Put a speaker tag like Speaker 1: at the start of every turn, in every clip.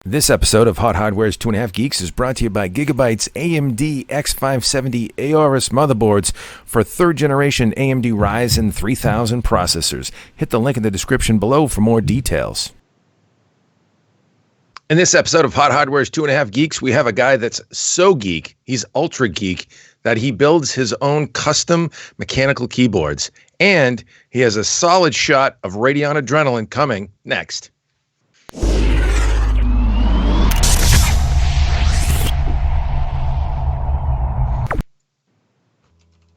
Speaker 1: This episode of Hot Hardware's 2.5 Geeks is brought to you by Gigabyte's AMD X570 AORUS motherboards for third-generation AMD Ryzen 3000 processors. Hit the link in the description below for more details. In this episode of Hot Hardware's 2.5 Geeks, we have a guy that's so geek, he's ultra geek, that he builds his own custom mechanical keyboards. And he has a solid shot of Radeon Adrenalin coming next.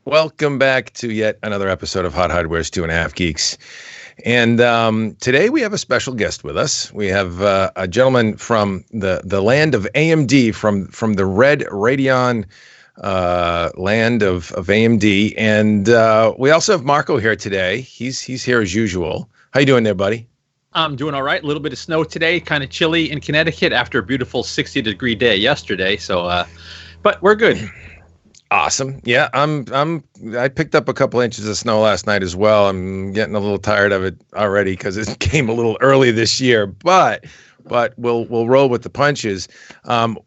Speaker 1: Welcome back to yet another episode of Hot Hardware's 2.5 Geeks. And today we have a special guest with us. We have a gentleman from the land of AMD, from the red Radeon land of AMD. And we also have Marco here today. He's here as usual. How you doing there, buddy?
Speaker 2: I'm doing all right. A little bit of snow today, kind of chilly in Connecticut after a beautiful 60-degree day yesterday. So, but we're good.
Speaker 1: Awesome. Yeah, I picked up a couple inches of snow last night as well. I'm getting a little tired of it already because it came a little early this year, but we'll roll with the punches.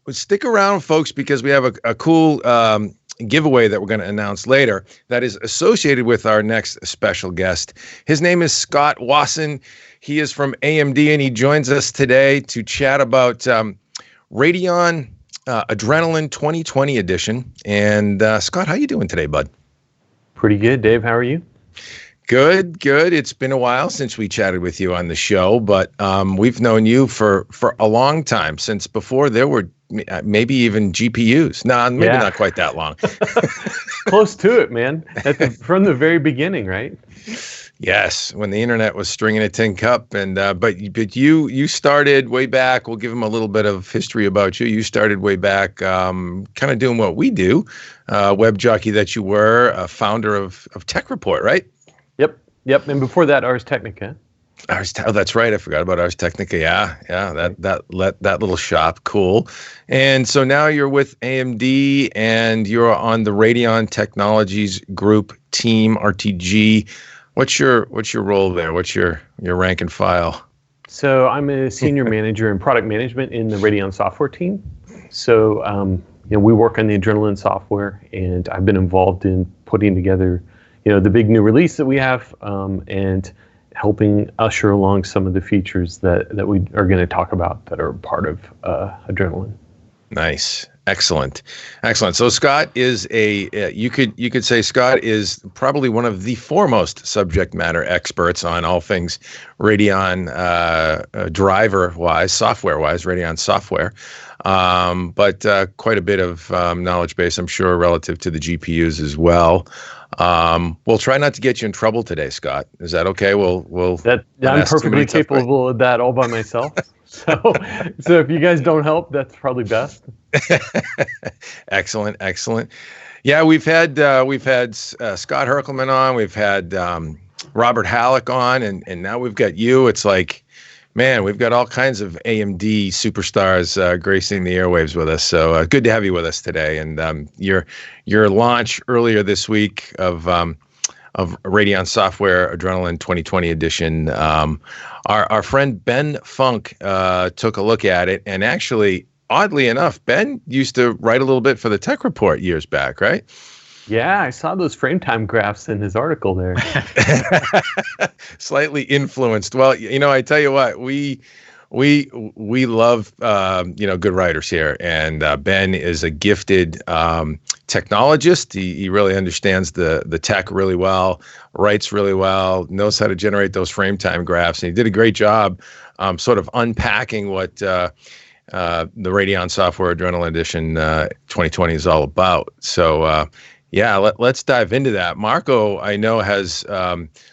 Speaker 1: Stick around, folks, because we have a cool giveaway that we're going to announce later that is associated with our next special guest. His name is Scott Wasson. He is from AMD, and he joins us today to chat about Radeon Adrenalin 2020 edition. And Scott, how you doing today, bud?
Speaker 3: Pretty good, Dave. How are you?
Speaker 1: Good. It's been a while since we chatted with you on the show, but we've known you for a long time, since before there were maybe even GPUs. Maybe not quite that long.
Speaker 3: Close to it, man. From the very beginning, right?
Speaker 1: Yes, when the internet was stringing a tin cup, and but you started way back. We'll give them a little bit of history about you. You started way back, kind of doing what we do, web jockey that you were, a founder of Tech Report, right?
Speaker 3: Yep. And before that, Ars Technica.
Speaker 1: That's right. I forgot about Ars Technica. Yeah. That little shop, cool. And so now you're with AMD, and you're on the Radeon Technologies Group team, RTG. What's your role there? What's your rank and file?
Speaker 3: So I'm a senior manager in product management in the Radeon Software team. So we work on the Adrenalin software, and I've been involved in putting together the big new release that we have, and helping usher along some of the features that we are going to talk about that are part of Adrenalin.
Speaker 1: Nice. Excellent. So Scott is you could say Scott is probably one of the foremost subject matter experts on all things Radeon driver-wise, software-wise, Radeon software, but quite a bit of knowledge base, I'm sure, relative to the GPUs as well. We'll try not to get you in trouble today, Scott. Is that okay?
Speaker 3: I'm perfectly capable of that all by myself. So if you guys don't help, that's probably best.
Speaker 1: Excellent. Yeah, we've had Scott Herkelman on. We've had Robert Halleck on, and now we've got you. It's like, man, we've got all kinds of AMD superstars gracing the airwaves with us. So good to have you with us today. And your launch earlier this week of Radeon Software Adrenalin 2020 edition. Our friend Ben Funk took a look at it, and actually, oddly enough, Ben used to write a little bit for the Tech Report years back, right?
Speaker 3: Yeah, I saw those frame time graphs in his article there.
Speaker 1: Slightly influenced. Well, I tell you what, we love good writers here, and Ben is a gifted technologist. He really understands the tech really well, writes really well, knows how to generate those frame time graphs, and he did a great job sort of unpacking what the Radeon Software Adrenalin Edition 2020 is all about. So let's dive into that. Marco, I know, has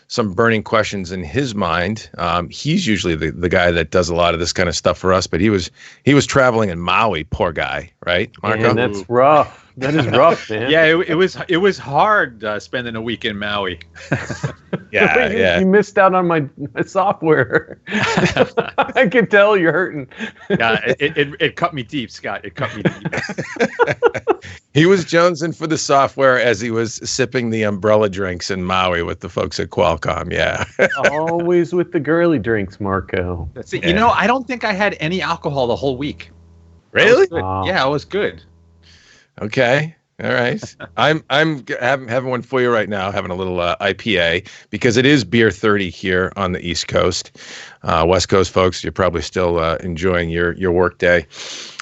Speaker 1: some burning questions in his mind. He's usually the guy that does a lot of this kind of stuff for us, but he was traveling in Maui, poor guy, right, Marco?
Speaker 3: Man, that's rough. That is rough, man.
Speaker 2: Yeah, it was hard spending a week in Maui.
Speaker 3: You missed out on my software. I can tell you're hurting.
Speaker 2: Yeah, it cut me deep, Scott. It cut me deep.
Speaker 1: He was jonesing for the software as he was sipping the umbrella drinks in Maui with the folks at Qualcomm. Yeah.
Speaker 3: Always with the girly drinks, Marco.
Speaker 2: That's it. Yeah. I don't think I had any alcohol the whole week.
Speaker 1: Really?
Speaker 2: Yeah, I was good.
Speaker 1: Okay. All right. I'm having one for you right now, having a little IPA, because it is beer 30 here on the East Coast. West Coast folks, you're probably still enjoying your work day.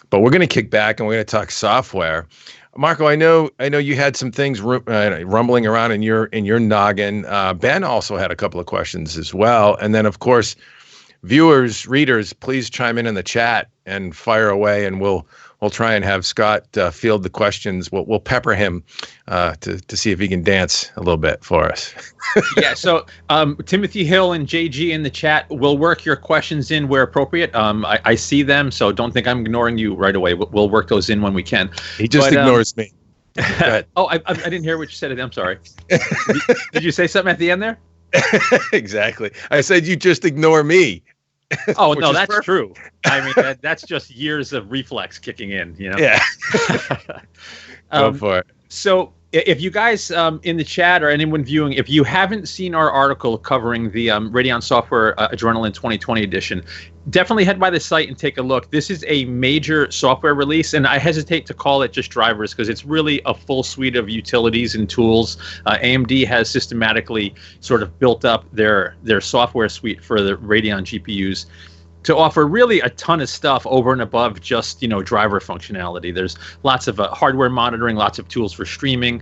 Speaker 1: But we're going to kick back and we're going to talk software. Marco, I know you had some things rumbling around in your noggin. Ben also had a couple of questions as well. And then, of course, viewers, readers, please chime in the chat and fire away, and we'll try and have Scott field the questions. We'll pepper him to see if he can dance a little bit for us.
Speaker 2: Yeah, so Timothy Hill and JG in the chat will work your questions in where appropriate. I see them, so don't think I'm ignoring you right away. We'll work those in when we can.
Speaker 1: He just ignores me.
Speaker 2: Oh, I didn't hear what you said. I'm sorry. Did you say something at the end there?
Speaker 1: Exactly. I said you just ignore me.
Speaker 2: Oh, no, that's perfect. True. I mean, that's just years of reflex kicking in,
Speaker 1: Yeah. Go for it.
Speaker 2: So if you guys in the chat or anyone viewing, if you haven't seen our article covering the Radeon Software Adrenalin 2020 edition, definitely head by the site and take a look. This is a major software release, and I hesitate to call it just drivers because it's really a full suite of utilities and tools. AMD has systematically sort of built up their software suite for the Radeon GPUs to offer really a ton of stuff over and above just, driver functionality. There's lots of hardware monitoring, lots of tools for streaming,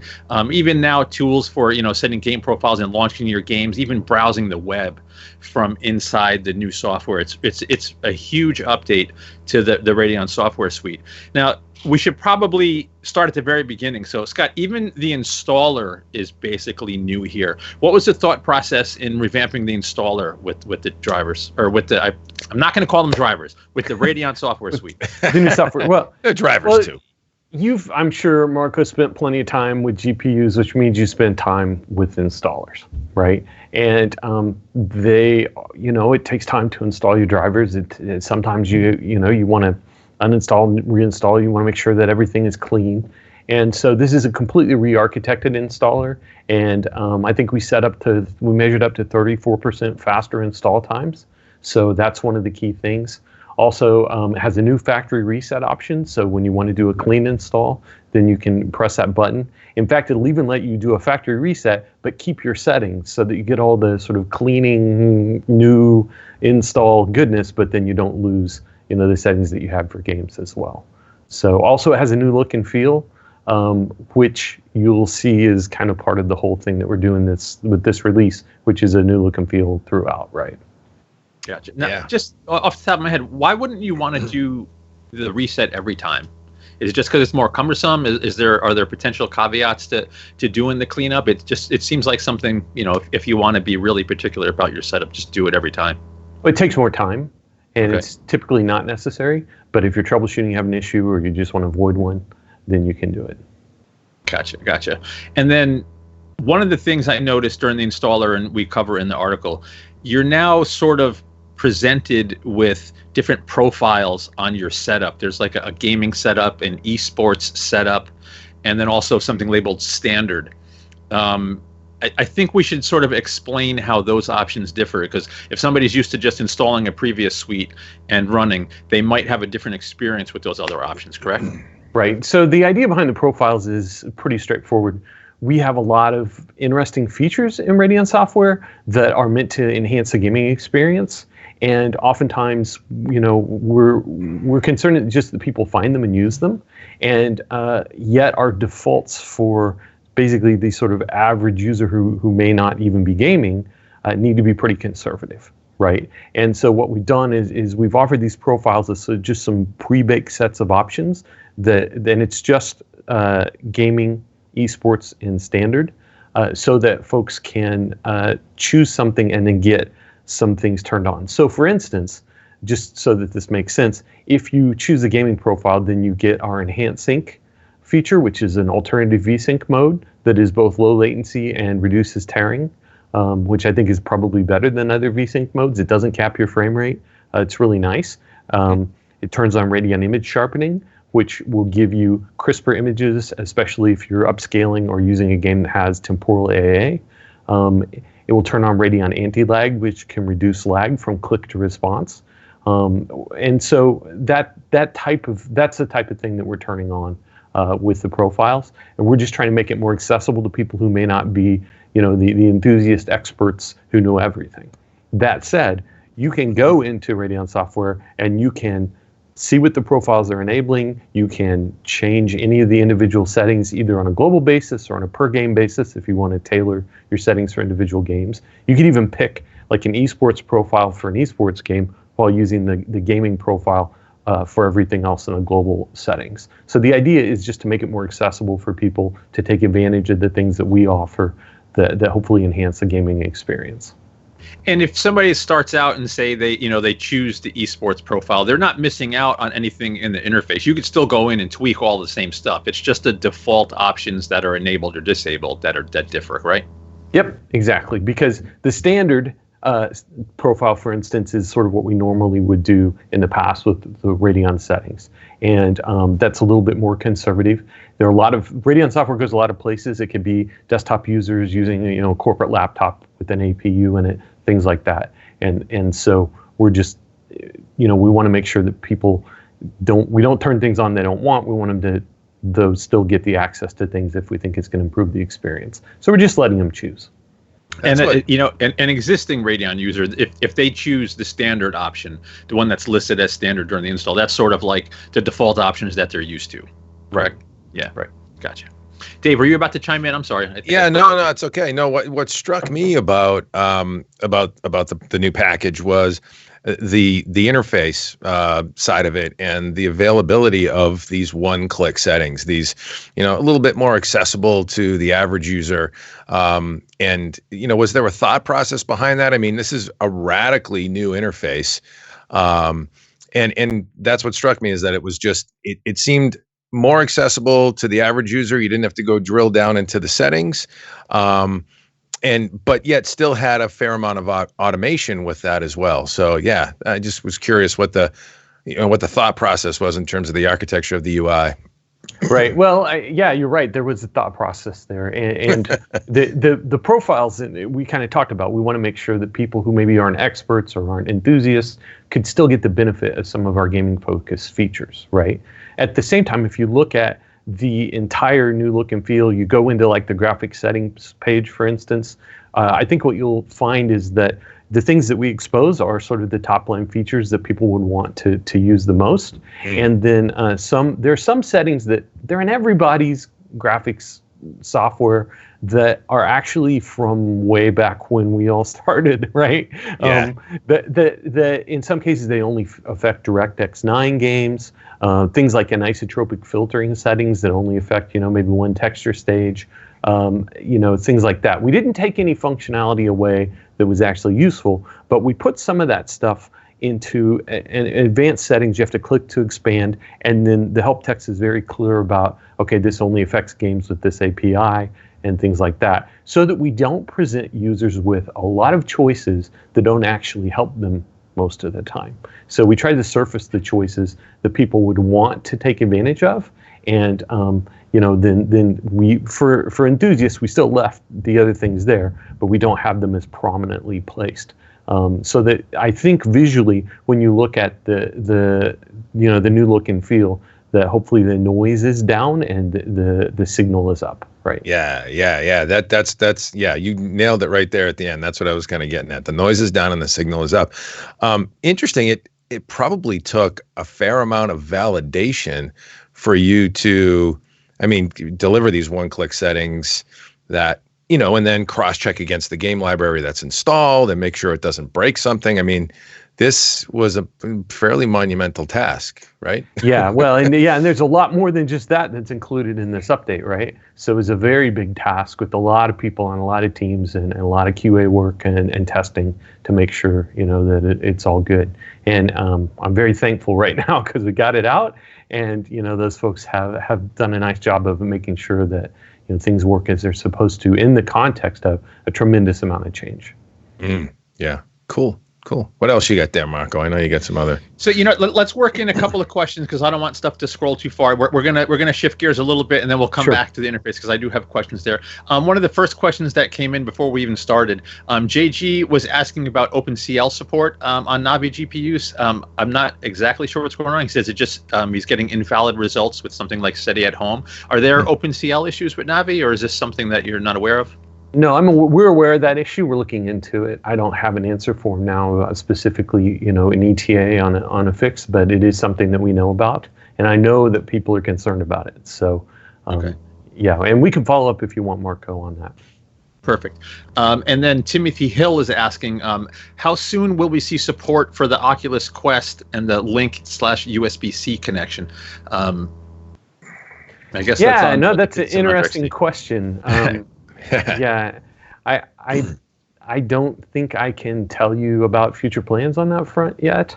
Speaker 2: even now tools for, setting game profiles and launching your games, even browsing the web from inside the new software. It's a huge update to the Radeon software suite. Now, we should probably start at the very beginning. So, Scott, even the installer is basically new here. What was the thought process in revamping the installer with the drivers, or with the? I'm not going to call them drivers, with the Radeon software suite.
Speaker 3: The new software. Well,
Speaker 1: the drivers too.
Speaker 3: I'm sure, Marco, spent plenty of time with GPUs, which means you spend time with installers, right? And they, it takes time to install your drivers. It sometimes you want to uninstall and reinstall. You want to make sure that everything is clean. And so this is a completely re-architected installer. And I think we measured up to 34% faster install times. So that's one of the key things. Also, it has a new factory reset option. So when you want to do a clean install, then you can press that button. In fact, it'll even let you do a factory reset, but keep your settings so that you get all the sort of cleaning, new install goodness, but then you don't lose the settings that you have for games as well. So also it has a new look and feel, which you'll see is kind of part of the whole thing that we're doing with this release, which is a new look and feel throughout, right?
Speaker 2: Gotcha. Now, just off the top of my head, why wouldn't you want to do the reset every time? Is it just because it's more cumbersome? Are there potential caveats to doing the cleanup? It seems like something, if you want to be really particular about your setup, just do it every time.
Speaker 3: Well, it takes more time, and it's typically not necessary. But if you're troubleshooting, you have an issue, or you just want to avoid one, then you can do it.
Speaker 2: Gotcha. And then one of the things I noticed during the installer, and we cover in the article, you're now sort of presented with different profiles on your setup. There's like a gaming setup, an esports setup, and then also something labeled standard. I think we should sort of explain how those options differ, because if somebody's used to just installing a previous suite and running, they might have a different experience with those other options, correct?
Speaker 3: Right. So the idea behind the profiles is pretty straightforward. We have a lot of interesting features in Radeon software that are meant to enhance the gaming experience. And oftentimes, we're concerned that just that people find them and use them. And yet our defaults for basically the sort of average user who may not even be gaming need to be pretty conservative, right? And so what we've done is we've offered these profiles as just some pre-baked sets of options then it's just gaming, esports, and standard, so that folks can choose something and then get some things turned on. So for instance, just so that this makes sense, if you choose a gaming profile, then you get our enhanced sync feature, which is an alternative VSync mode that is both low latency and reduces tearing, which I think is probably better than other VSync modes. It doesn't cap your frame rate. It's really nice. It turns on Radeon image sharpening, which will give you crisper images, especially if you're upscaling or using a game that has temporal AA. It will turn on Radeon anti-lag, which can reduce lag from click to response. And so that's the type of thing that we're turning on with the profiles. And we're just trying to make it more accessible to people who may not be, the enthusiast experts who know everything. That said, you can go into Radeon Software and you can see what the profiles are enabling. You can change any of the individual settings either on a global basis or on a per game basis if you want to tailor your settings for individual games. You can even pick like an esports profile for an esports game while using the gaming profile for everything else in a global settings. So the idea is just to make it more accessible for people to take advantage of the things that we offer that hopefully enhance the gaming experience.
Speaker 2: And if somebody starts out and say they choose the esports profile, they're not missing out on anything in the interface. You could still go in and tweak all the same stuff. It's just the default options that are enabled or disabled that differ, right? Yep,
Speaker 3: exactly. Because the standard profile, for instance, is sort of what we normally would do in the past with the Radeon settings. And that's a little bit more conservative. There are Radeon software goes a lot of places. It could be desktop users using a corporate laptop with an APU in it, things like that. And so we're just, we want to make sure that people we don't turn things on they don't want. We want them to, though, still get the access to things if we think it's going to improve the experience. So we're just letting them choose.
Speaker 2: And an existing Radeon user, if they choose the standard option, the one that's listed as standard during the install, that's sort of like the default options that they're used to.
Speaker 3: Right.
Speaker 2: Yeah. Right. Gotcha. Dave, were you about to chime in? I'm sorry.
Speaker 1: No, it's okay. No, what struck me about the new package was the interface side of it and the availability of these one-click settings. These, a little bit more accessible to the average user. And was there a thought process behind that? I mean, this is a radically new interface, and that's what struck me is that it was just it seemed more accessible to the average user. You didn't have to go drill down into the settings, but yet still had a fair amount of automation with that as well. So yeah, I just was curious what the thought process was in terms of the architecture of the UI.
Speaker 3: Right. Well, you're right. There was a thought process there, and the profiles that we kind of talked about. We want to make sure that people who maybe aren't experts or aren't enthusiasts could still get the benefit of some of our gaming focused features. Right. At the same time, if you look at the entire new look and feel, you go into like the graphic settings page, for instance. I think what you'll find is that the things that we expose are sort of the top line features that people would want to use the most. And then there's some settings that they're in everybody's graphics software that are actually from way back when we all started, right?
Speaker 1: Yeah.
Speaker 3: In some cases, they only affect DirectX 9 games, things like anisotropic filtering settings that only affect, maybe one texture stage, things like that. We didn't take any functionality away that was actually useful, but we put some of that stuff into advanced settings. You have to click to expand, and then the help text is very clear about, okay, this only affects games with this API and things like that, so that we don't present users with a lot of choices that don't actually help them most of the time. So we try to surface the choices that people would want to take advantage of, and then we, for enthusiasts, we still left the other things there, but we don't have them as prominently placed. So that I think visually, when you look at the new look and feel, that hopefully the noise is down and the signal is up, right?
Speaker 1: Yeah. That's you nailed it right there at the end. That's what I was kind of getting at. The noise is down and the signal is up. Interesting. It probably took a fair amount of validation for you to, deliver these one-click settings that and then cross-check against the game library that's installed and make sure it doesn't break something. I mean, this was a fairly monumental task, right?
Speaker 3: Yeah, well, and there's a lot more than just that's included in this update, right? So it was a very big task with a lot of people on a lot of teams and a lot of QA work and testing to make sure, that it's all good. And I'm very thankful right now because we got it out, and those folks have done a nice job of making sure that things work as they're supposed to in the context of a tremendous amount of change.
Speaker 1: Yeah, cool. What else you got there, Marco? I know you got some other.
Speaker 2: So let's work in a couple of questions because I don't want stuff to scroll too far. We're gonna shift gears a little bit and then we'll come back to the interface because I do have questions there. One of the first questions that came in before we even started, JG was asking about OpenCL support on Navi GPUs. I'm not exactly sure what's going on. He says he's getting invalid results with something like SETI at home. Are there OpenCL issues with Navi, or is this something that you're not aware of?
Speaker 3: No, we're aware of that issue. We're looking into it. I don't have an answer for him now, specifically, an ETA on a fix, but it is something that we know about, and I know that people are concerned about it. So, yeah, and we can follow up if you want, Marco, on that.
Speaker 2: Perfect. And then Timothy Hill is asking, how soon will we see support for the Oculus Quest and the Link/USB-C connection? I guess.
Speaker 3: That's an interesting question. Yeah, I don't think I can tell you about future plans on that front yet.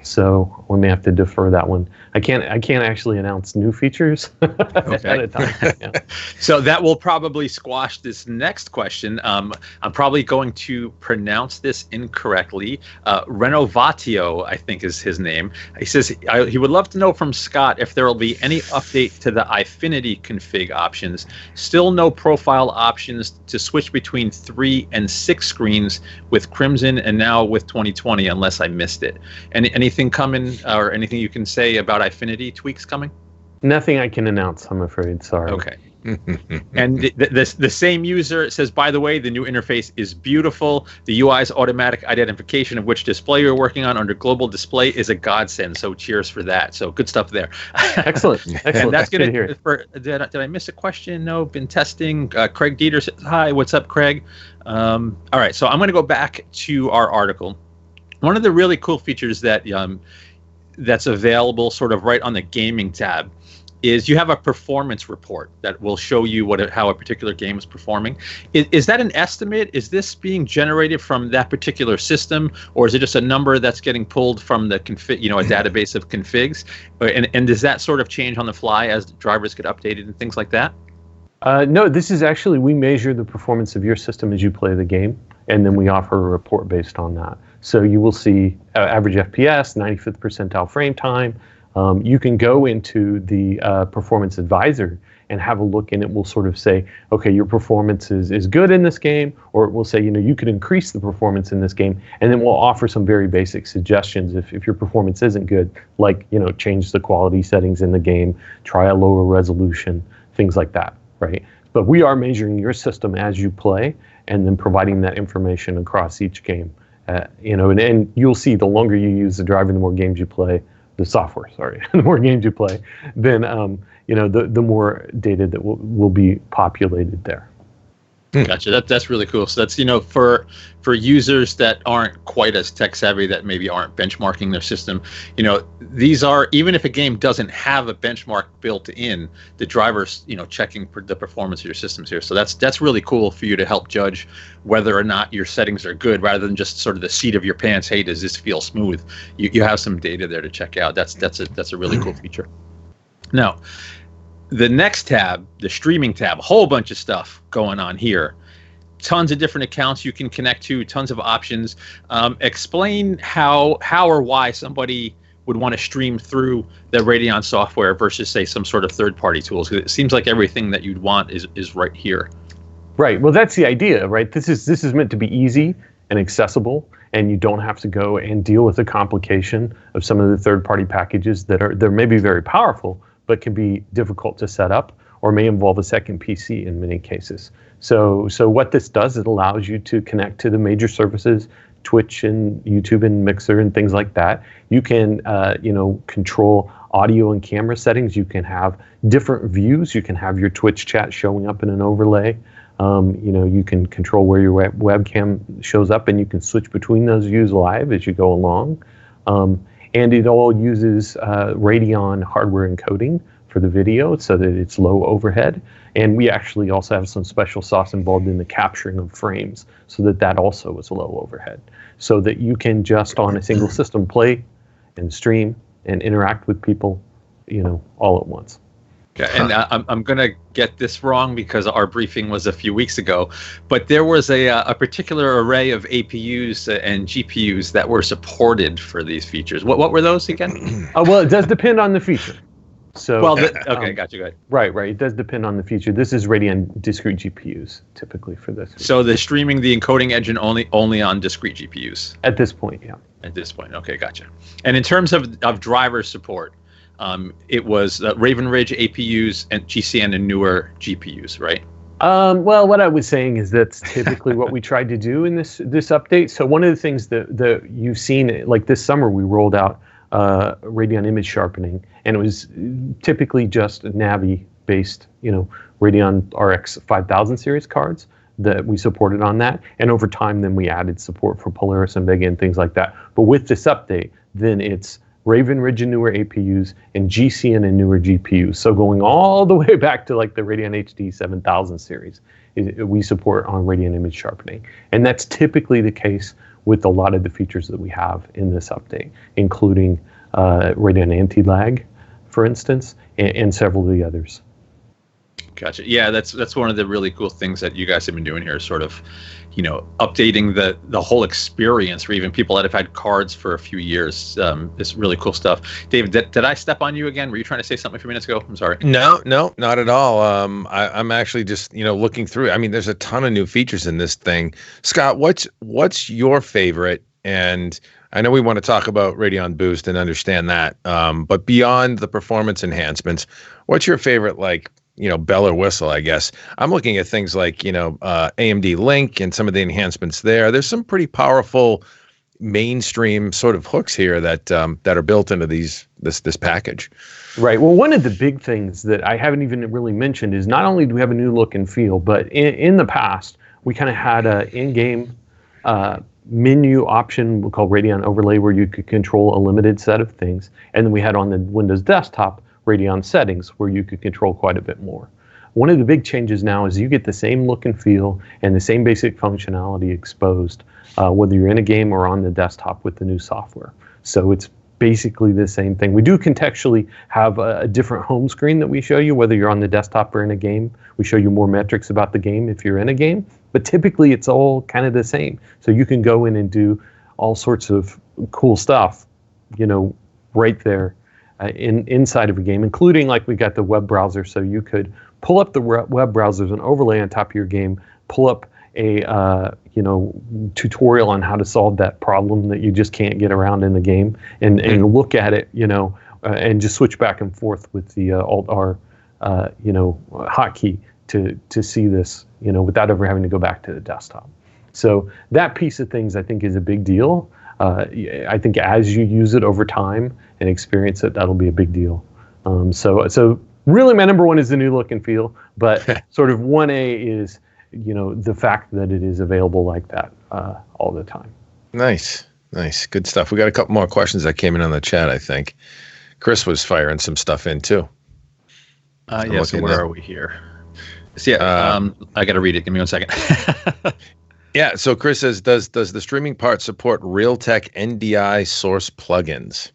Speaker 3: So we may have to defer that one. I can't actually announce new features at a time. Yeah.
Speaker 2: So that will probably squash this next question. I'm probably going to pronounce this incorrectly. Renovatio, I think is his name. He says he would love to know from Scott if there will be any update to the Eyefinity config options. Still no profile options to switch between 3 and 6 screens with Crimson and now with 2020, unless I missed it. Anything coming or anything you can say about Eyefinity tweaks coming?
Speaker 3: Nothing I can announce, I'm afraid. Sorry.
Speaker 2: Okay. And the same user says, by the way, the new interface is beautiful. The UI's automatic identification of which display you're working on under global display is a godsend. So cheers for that. So good stuff there.
Speaker 3: Excellent.
Speaker 2: And that's going to did I miss a question? No, been testing. Craig Dieter says, hi, what's up, Craig? All right, so I'm going to go back to our article. One of the really cool features that that's available sort of right on the gaming tab is you have a performance report that will show you how a particular game is performing. Is that an estimate? Is this being generated from that particular system, or is it just a number that's getting pulled from the config, a database of configs? And does that sort of change on the fly as drivers get updated and things like that?
Speaker 3: No, this is actually, we measure the performance of your system as you play the game, and then we offer a report based on that. So you will see average FPS, 95th percentile frame time. You can go into the Performance Advisor and have a look, and it will sort of say, okay, your performance is good in this game, or it will say, you could increase the performance in this game, and then we'll offer some very basic suggestions if your performance isn't good, like, change the quality settings in the game, try a lower resolution, things like that, right? But we are measuring your system as you play, and then providing that information across each game. And you'll see the longer you use the driver, the more games you play, the software, sorry, the more games you play, then, the more data that will be populated there.
Speaker 2: Gotcha. That's really cool. So that's, for users that aren't quite as tech savvy, that maybe aren't benchmarking their system, these are, even if a game doesn't have a benchmark built in, the driver's, checking the performance of your systems here. So that's really cool for you to help judge whether or not your settings are good, rather than just sort of the seat of your pants. Hey, does this feel smooth? You have some data there to check out. That's a really cool feature. Now, the next tab, the streaming tab, a whole bunch of stuff going on here. Tons of different accounts you can connect to, tons of options. Explain how or why somebody would want to stream through the Radeon software versus, say, some sort of third-party tools. Because it seems like everything that you'd want is right here. Right.
Speaker 3: Well, that's the idea, right? This is meant to be easy and accessible, and you don't have to go and deal with the complication of some of the third-party packages that may be very powerful, but can be difficult to set up, or may involve a second PC in many cases. So what this does, it allows you to connect to the major services, Twitch and YouTube and Mixer and things like that. You can, control audio and camera settings. You can have different views. You can have your Twitch chat showing up in an overlay. You can control where your webcam shows up, and you can switch between those views live as you go along. And it all uses Radeon hardware encoding for the video so that it's low overhead. And we actually also have some special sauce involved in the capturing of frames so that also is low overhead. So that you can just on a single system play and stream and interact with people, all at once.
Speaker 2: Okay, and I'm going to get this wrong because our briefing was a few weeks ago, but there was a particular array of APUs and GPUs that were supported for these features. What were those again?
Speaker 3: Well, it does depend on the feature. So,
Speaker 2: okay, gotcha. Go ahead.
Speaker 3: Right. It does depend on the feature. This is Radeon discrete GPUs typically for this.
Speaker 2: So the streaming, the encoding engine only on discrete GPUs?
Speaker 3: At this point, yeah.
Speaker 2: At this point, okay, gotcha. And in terms of driver support, it was Raven Ridge APUs and GCN and newer GPUs, right?
Speaker 3: Well, what I was saying is that's typically what we tried to do in this update. So one of the things that you've seen, like this summer, we rolled out Radeon image sharpening, and it was typically just Navi-based, Radeon RX 5000 series cards that we supported on that. And over time, then we added support for Polaris and Vega and things like that. But with this update, then it's Raven Ridge and newer APUs and GCN and newer GPUs. So going all the way back to like the Radeon HD 7000 series, we support on Radeon image sharpening. And that's typically the case with a lot of the features that we have in this update, including Radeon anti-lag, for instance, and several of the others.
Speaker 2: Gotcha. Yeah, that's one of the really cool things that you guys have been doing here, sort of, updating the whole experience for even people that have had cards for a few years. It's really cool stuff. David, did I step on you again? Were you trying to say something a few minutes ago? I'm sorry.
Speaker 1: No, not at all. I'm actually just looking through. I mean, there's a ton of new features in this thing. Scott, what's your favorite? And I know we want to talk about Radeon Boost and understand that, but beyond the performance enhancements, what's your favorite bell or whistle, I guess? I'm looking at things like, AMD Link and some of the enhancements there. There's some pretty powerful mainstream sort of hooks here that are built into this package.
Speaker 3: Right. Well, one of the big things that I haven't even really mentioned is not only do we have a new look and feel, but in the past, we kind of had an in-game menu option we call Radeon Overlay, where you could control a limited set of things. And then we had on the Windows desktop Radeon settings, where you could control quite a bit more. One of the big changes now is you get the same look and feel and the same basic functionality exposed, whether you're in a game or on the desktop with the new software. So it's basically the same thing. We do contextually have a different home screen that we show you, whether you're on the desktop or in a game. We show you more metrics about the game if you're in a game, but typically it's all kind of the same. So you can go in and do all sorts of cool stuff, right there. Inside of a game, including like we got the web browser, so you could pull up the web browsers and overlay on top of your game, pull up a tutorial on how to solve that problem that you just can't get around in the game, and look at it, and just switch back and forth with the Alt-R, hotkey to see this, without ever having to go back to the desktop. So that piece of things I think is a big deal. I think as you use it over time and experience it, that'll be a big deal. So really my number one is the new look and feel, but sort of 1A is, the fact that it is available like that all the time. Nice.
Speaker 1: Good stuff. We got a couple more questions that came in on the chat, I think. Chris was firing some stuff in too.
Speaker 2: Yes, so where are we here? So I got to read it. Give me 1 second.
Speaker 1: Yeah, so Chris says, does the streaming part support Realtek NDI source plugins?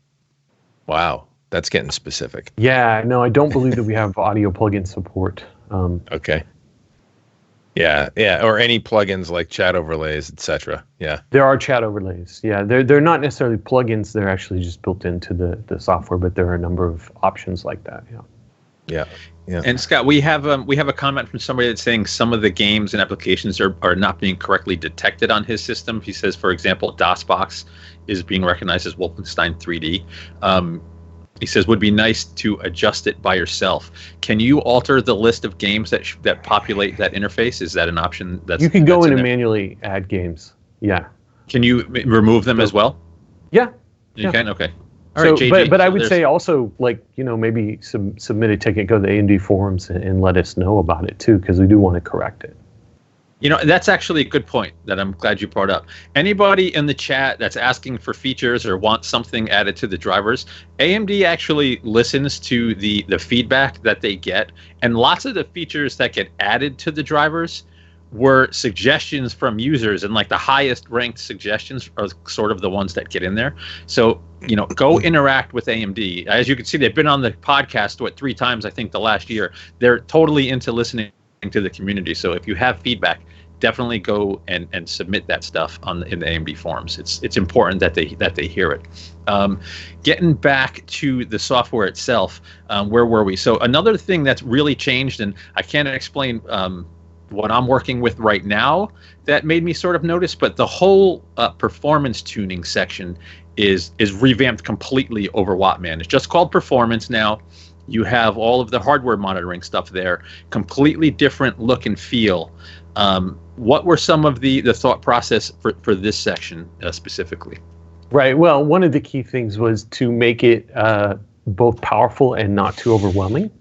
Speaker 1: Wow, that's getting specific.
Speaker 3: Yeah, no, I don't believe that we have audio plugin support.
Speaker 1: Okay. Yeah, or any plugins like chat overlays, etc. Yeah.
Speaker 3: There are chat overlays. Yeah, they're not necessarily plugins. They're actually just built into the software, but there are a number of options like that.
Speaker 1: Yeah.
Speaker 2: And Scott, we have a comment from somebody that's saying some of the games and applications are not being correctly detected on his system. He says, for example, DOSBox is being recognized as Wolfenstein 3D. He says, would be nice to adjust it by yourself. Can you alter the list of games that populate that interface? Is that an option?
Speaker 3: You can go in and manually add games. Yeah.
Speaker 2: Can you remove them as well?
Speaker 3: Yeah.
Speaker 2: You can? Okay.
Speaker 3: All right, JG, but I would say also, maybe submit a ticket, go to the AMD forums and let us know about it too, because we do want to correct it.
Speaker 2: That's actually a good point that I'm glad you brought up. Anybody in the chat that's asking for features or wants something added to the drivers, AMD actually listens to the feedback that they get, and lots of the features that get added to the drivers were suggestions from users, and like the highest ranked suggestions are sort of the ones that get in there. So, go interact with AMD. As you can see, they've been on the podcast, 3 times, I think, the last year. They're totally into listening to the community. So if you have feedback, definitely go and submit that stuff in the AMD forums. It's important that they hear it. Getting back to the software itself, where were we? So another thing that's really changed, and I can't explain what I'm working with right now that made me sort of notice, but the whole performance tuning section is revamped completely over Wattman. It's just called performance now. You have all of the hardware monitoring stuff there, completely different look and feel. What were some of the thought process for this section specifically?
Speaker 3: Right. Well, one of the key things was to make it both powerful and not too overwhelming,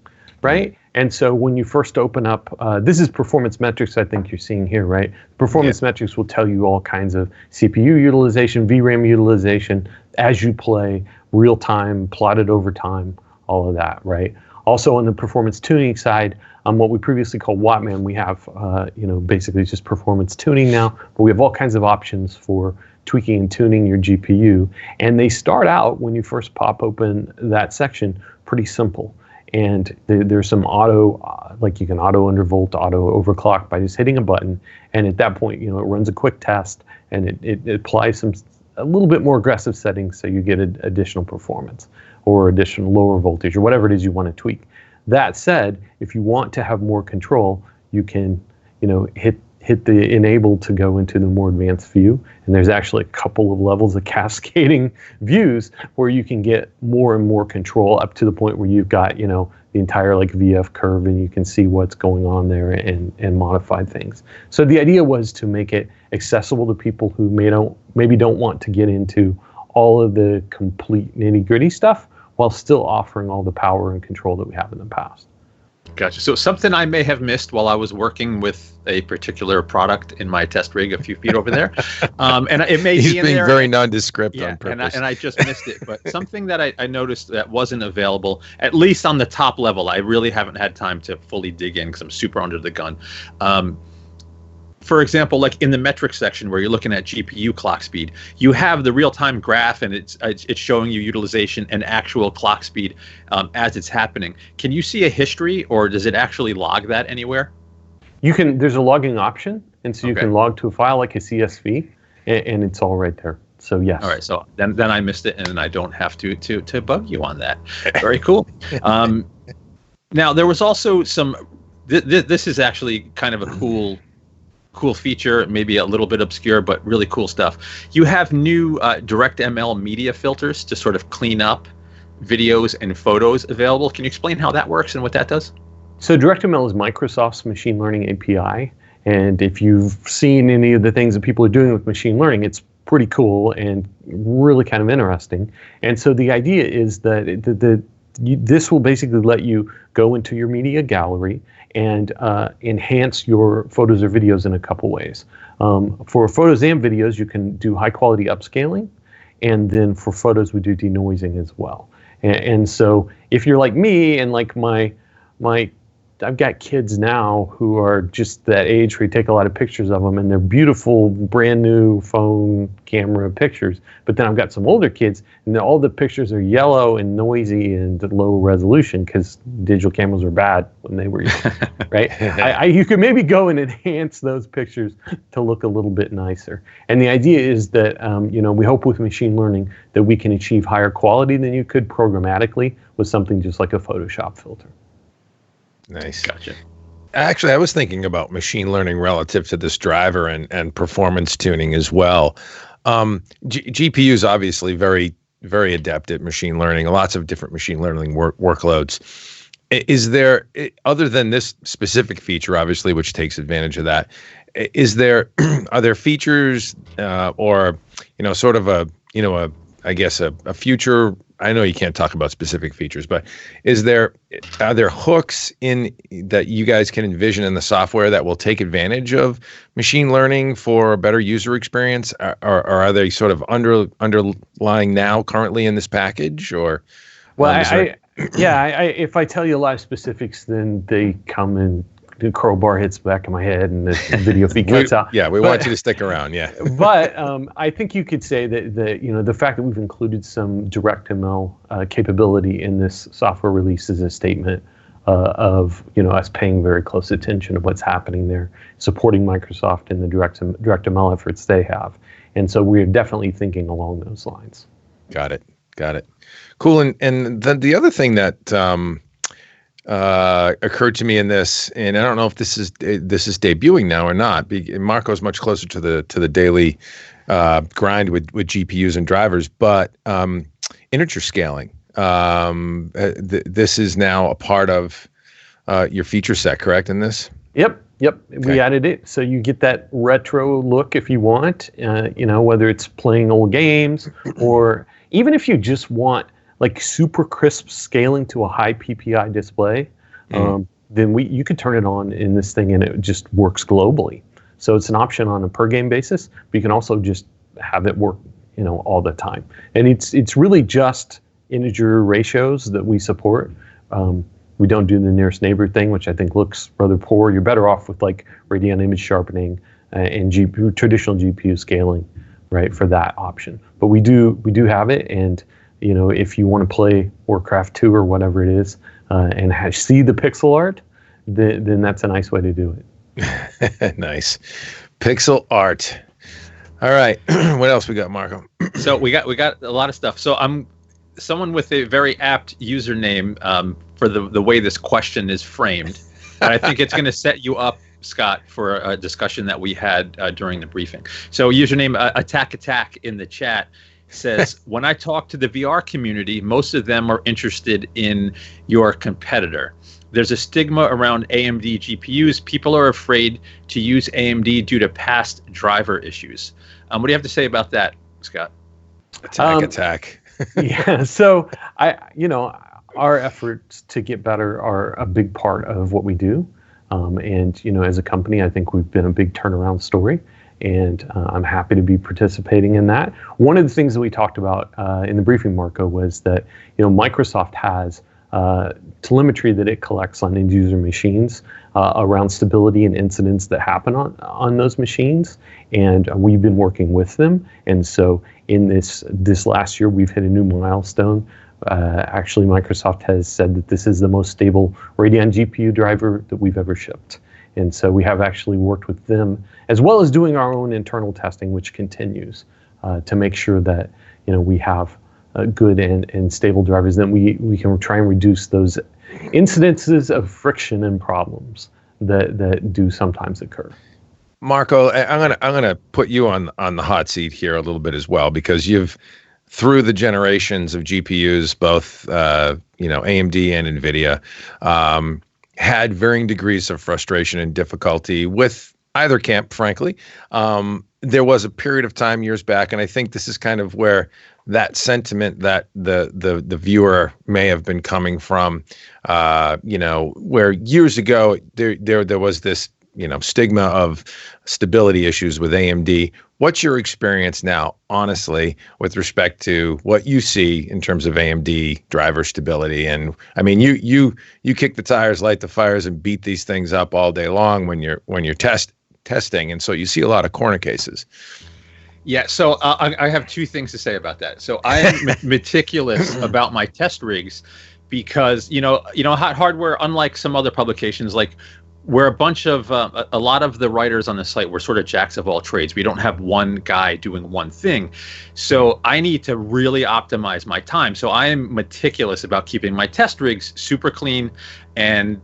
Speaker 3: right? And so when you first open up, this is performance metrics I think you're seeing here, right? Performance metrics will tell you all kinds of CPU utilization, VRAM utilization, as you play, real time, plotted over time, all of that, right? Also on the performance tuning side, what we previously called Wattman, we have, basically just performance tuning now, but we have all kinds of options for tweaking and tuning your GPU. And they start out, when you first pop open that section, pretty simple. And there's some like you can auto undervolt, auto overclock by just hitting a button. And at that point, it runs a quick test and it applies a little bit more aggressive settings so you get additional performance or additional lower voltage or whatever it is you want to tweak. That said, if you want to have more control, you can, hit the enable to go into the more advanced view. And there's actually a couple of levels of cascading views where you can get more and more control up to the point where you've got, the entire like VF curve and you can see what's going on there and modify things. So the idea was to make it accessible to people who maybe don't want to get into all of the complete nitty-gritty stuff while still offering all the power and control that we have in the past.
Speaker 2: Gotcha. So something I may have missed while I was working with a particular product in my test rig a few feet over there, and it may
Speaker 1: He's
Speaker 2: be in
Speaker 1: being
Speaker 2: there.
Speaker 1: very nondescript on purpose.
Speaker 2: And I just missed it. But something that I noticed that wasn't available, at least on the top level, I really haven't had time to fully dig in because I'm super under the gun. For example, like in the metrics section where you're looking at GPU clock speed, you have the real-time graph and it's showing you utilization and actual clock speed as it's happening. Can you see a history or does it actually log that anywhere?
Speaker 3: There's a logging option, and so you can log to a file like a CSV, and it's all right there. So yes.
Speaker 2: All right. So then I missed it, and I don't have to bug you on that. Very cool. Now there was also some. This is actually kind of a cool feature, maybe a little bit obscure, but really cool stuff. You have new DirectML media filters to sort of clean up videos and photos available. Can you explain how that works and what that does?
Speaker 3: So DirectML is Microsoft's machine learning API. And if you've seen any of the things that people are doing with machine learning, it's pretty cool and really kind of interesting. And so the idea is that this will basically let you go into your media gallery and enhance your photos or videos in a couple ways. For photos and videos, you can do high quality upscaling, and then for photos, we do denoising as well. And so if you're like me and like my I've got kids now who are just that age where you take a lot of pictures of them and they're beautiful, brand new phone camera pictures. But then I've got some older kids and all the pictures are yellow and noisy and low resolution because digital cameras were bad when they were young, right? You could maybe go and enhance those pictures to look a little bit nicer. And the idea is that, we hope with machine learning that we can achieve higher quality than you could programmatically with something just like a Photoshop filter.
Speaker 1: Nice.
Speaker 2: Gotcha.
Speaker 1: Actually, I was thinking about machine learning relative to this driver and performance tuning as well. GPU is obviously very, very adept at machine learning, lots of different machine learning workloads. Is there, other than this specific feature, obviously, which takes advantage of that, are there features or, sort of a future I know you can't talk about specific features, but are there hooks in that you guys can envision in the software that will take advantage of machine learning for a better user experience, or are they sort of underlying now currently in this package? Or
Speaker 3: if I tell you a lot of specifics, then they come and the crowbar hits the back of my head and the video feed cuts out.
Speaker 1: Yeah, we want you to stick around. Yeah,
Speaker 3: but I think you could say that the fact that we've included some DirectML capability in this software release is a statement of us paying very close attention to what's happening there, supporting Microsoft and the DirectML efforts they have, and so we're definitely thinking along those lines.
Speaker 1: Got it. Cool. And then the other thing that occurred to me in this, and I don't know if this is debuting now or not. Marco's much closer to the daily grind with GPUs and drivers, but integer scaling. This is now a part of your feature set, correct? In this?
Speaker 3: Yep. Okay. We added it, so you get that retro look if you want. Whether it's playing old games or even if you just want like super crisp scaling to a high PPI display, then you could turn it on in this thing and it just works globally. So it's an option on a per game basis, but you can also just have it work, all the time. And it's really just integer ratios that we support. We don't do the nearest neighbor thing, which I think looks rather poor. You're better off with like Radeon image sharpening and traditional GPU scaling, right, for that option. But we do have it, and if you want to play Warcraft 2 or whatever it is, and see the pixel art, then that's a nice way to do
Speaker 1: it. Nice. Pixel art. All right. What else we got, Marco?
Speaker 2: So we got a lot of stuff. So I'm someone with a very apt username for the way this question is framed. And I think it's going to set you up, Scott, for a discussion that we had during the briefing. So username attack in the chat says, when I talk to the VR community, most of them are interested in your competitor. There's a stigma around AMD GPUs. People are afraid to use AMD due to past driver issues. What do you have to say about that, Scott?
Speaker 1: Attack.
Speaker 3: Yeah, so our efforts to get better are a big part of what we do. And as a company, I think we've been a big turnaround story. And I'm happy to be participating in that. One of the things that we talked about in the briefing, Marco, was that Microsoft has telemetry that it collects on end user machines around stability and incidents that happen on those machines, and we've been working with them. And so in this last year, we've hit a new milestone. Actually, Microsoft has said that this is the most stable Radeon GPU driver that we've ever shipped. And so we have actually worked with them, as well as doing our own internal testing, which continues to make sure that we have good and stable drivers. Then we can try and reduce those incidences of friction and problems that do sometimes occur.
Speaker 1: Marco, I'm gonna put you on the hot seat here a little bit as well, because you've, through the generations of GPUs, both AMD and NVIDIA, had varying degrees of frustration and difficulty with either camp, frankly. There was a period of time years back, and I think this is kind of where that sentiment that the viewer may have been coming from, where years ago there was this stigma of stability issues with AMD. What's your experience now, honestly, with respect to what you see in terms of AMD driver stability? And I mean, you kick the tires, light the fires, and beat these things up all day long when you're testing, and so you see a lot of corner cases.
Speaker 2: Yeah, so I have two things to say about that. So I am meticulous about my test rigs because HotHardware, unlike some other publications, like we're a bunch of a lot of the writers on the site, we're sort of jacks of all trades. We don't have one guy doing one thing. So I need to really optimize my time. So I am meticulous about keeping my test rigs super clean and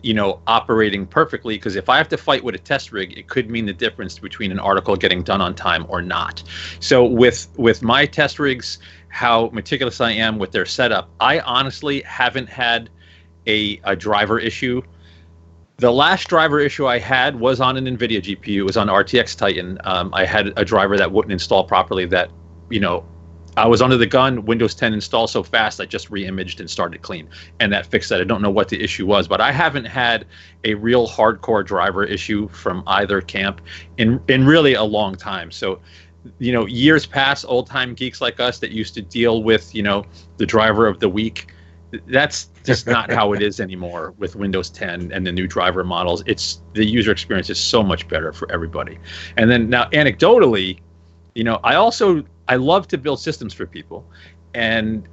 Speaker 2: operating perfectly, because if I have to fight with a test rig, it could mean the difference between an article getting done on time or not. So with my test rigs, how meticulous I am with their setup, I honestly haven't had a driver issue. The last driver issue I had was on an NVIDIA GPU. It was on RTX Titan. I had a driver that wouldn't install properly that, I was under the gun. Windows 10 installed so fast, I just re-imaged and started clean, and that fixed that. I don't know what the issue was, but I haven't had a real hardcore driver issue from either camp in really a long time. So, years past, old-time geeks like us that used to deal with, the driver of the week, that's just not how it is anymore with Windows 10 and the new driver models. The user experience is so much better for everybody. And then now, anecdotally, I love to build systems for people, and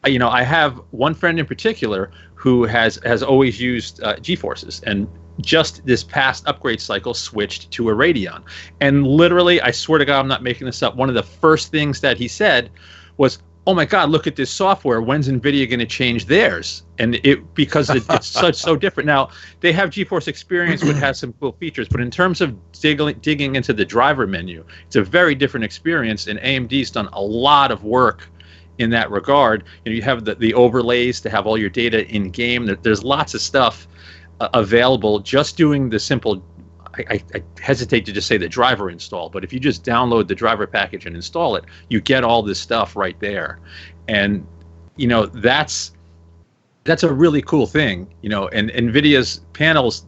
Speaker 2: I have one friend in particular who has always used GeForces, and just this past upgrade cycle switched to a Radeon. And literally, I swear to God, I'm not making this up, one of the first things that he said was, "Oh my God, look at this software. When's NVIDIA going to change theirs?" And because it's so different. Now, they have GeForce Experience, which has some cool features, but in terms of digging into the driver menu, it's a very different experience, and AMD's done a lot of work in that regard. You have the overlays to have all your data in game. There's lots of stuff available just doing the simple, I hesitate to just say the driver install, but if you just download the driver package and install it, you get all this stuff right there. And that's a really cool thing. And NVIDIA's panels,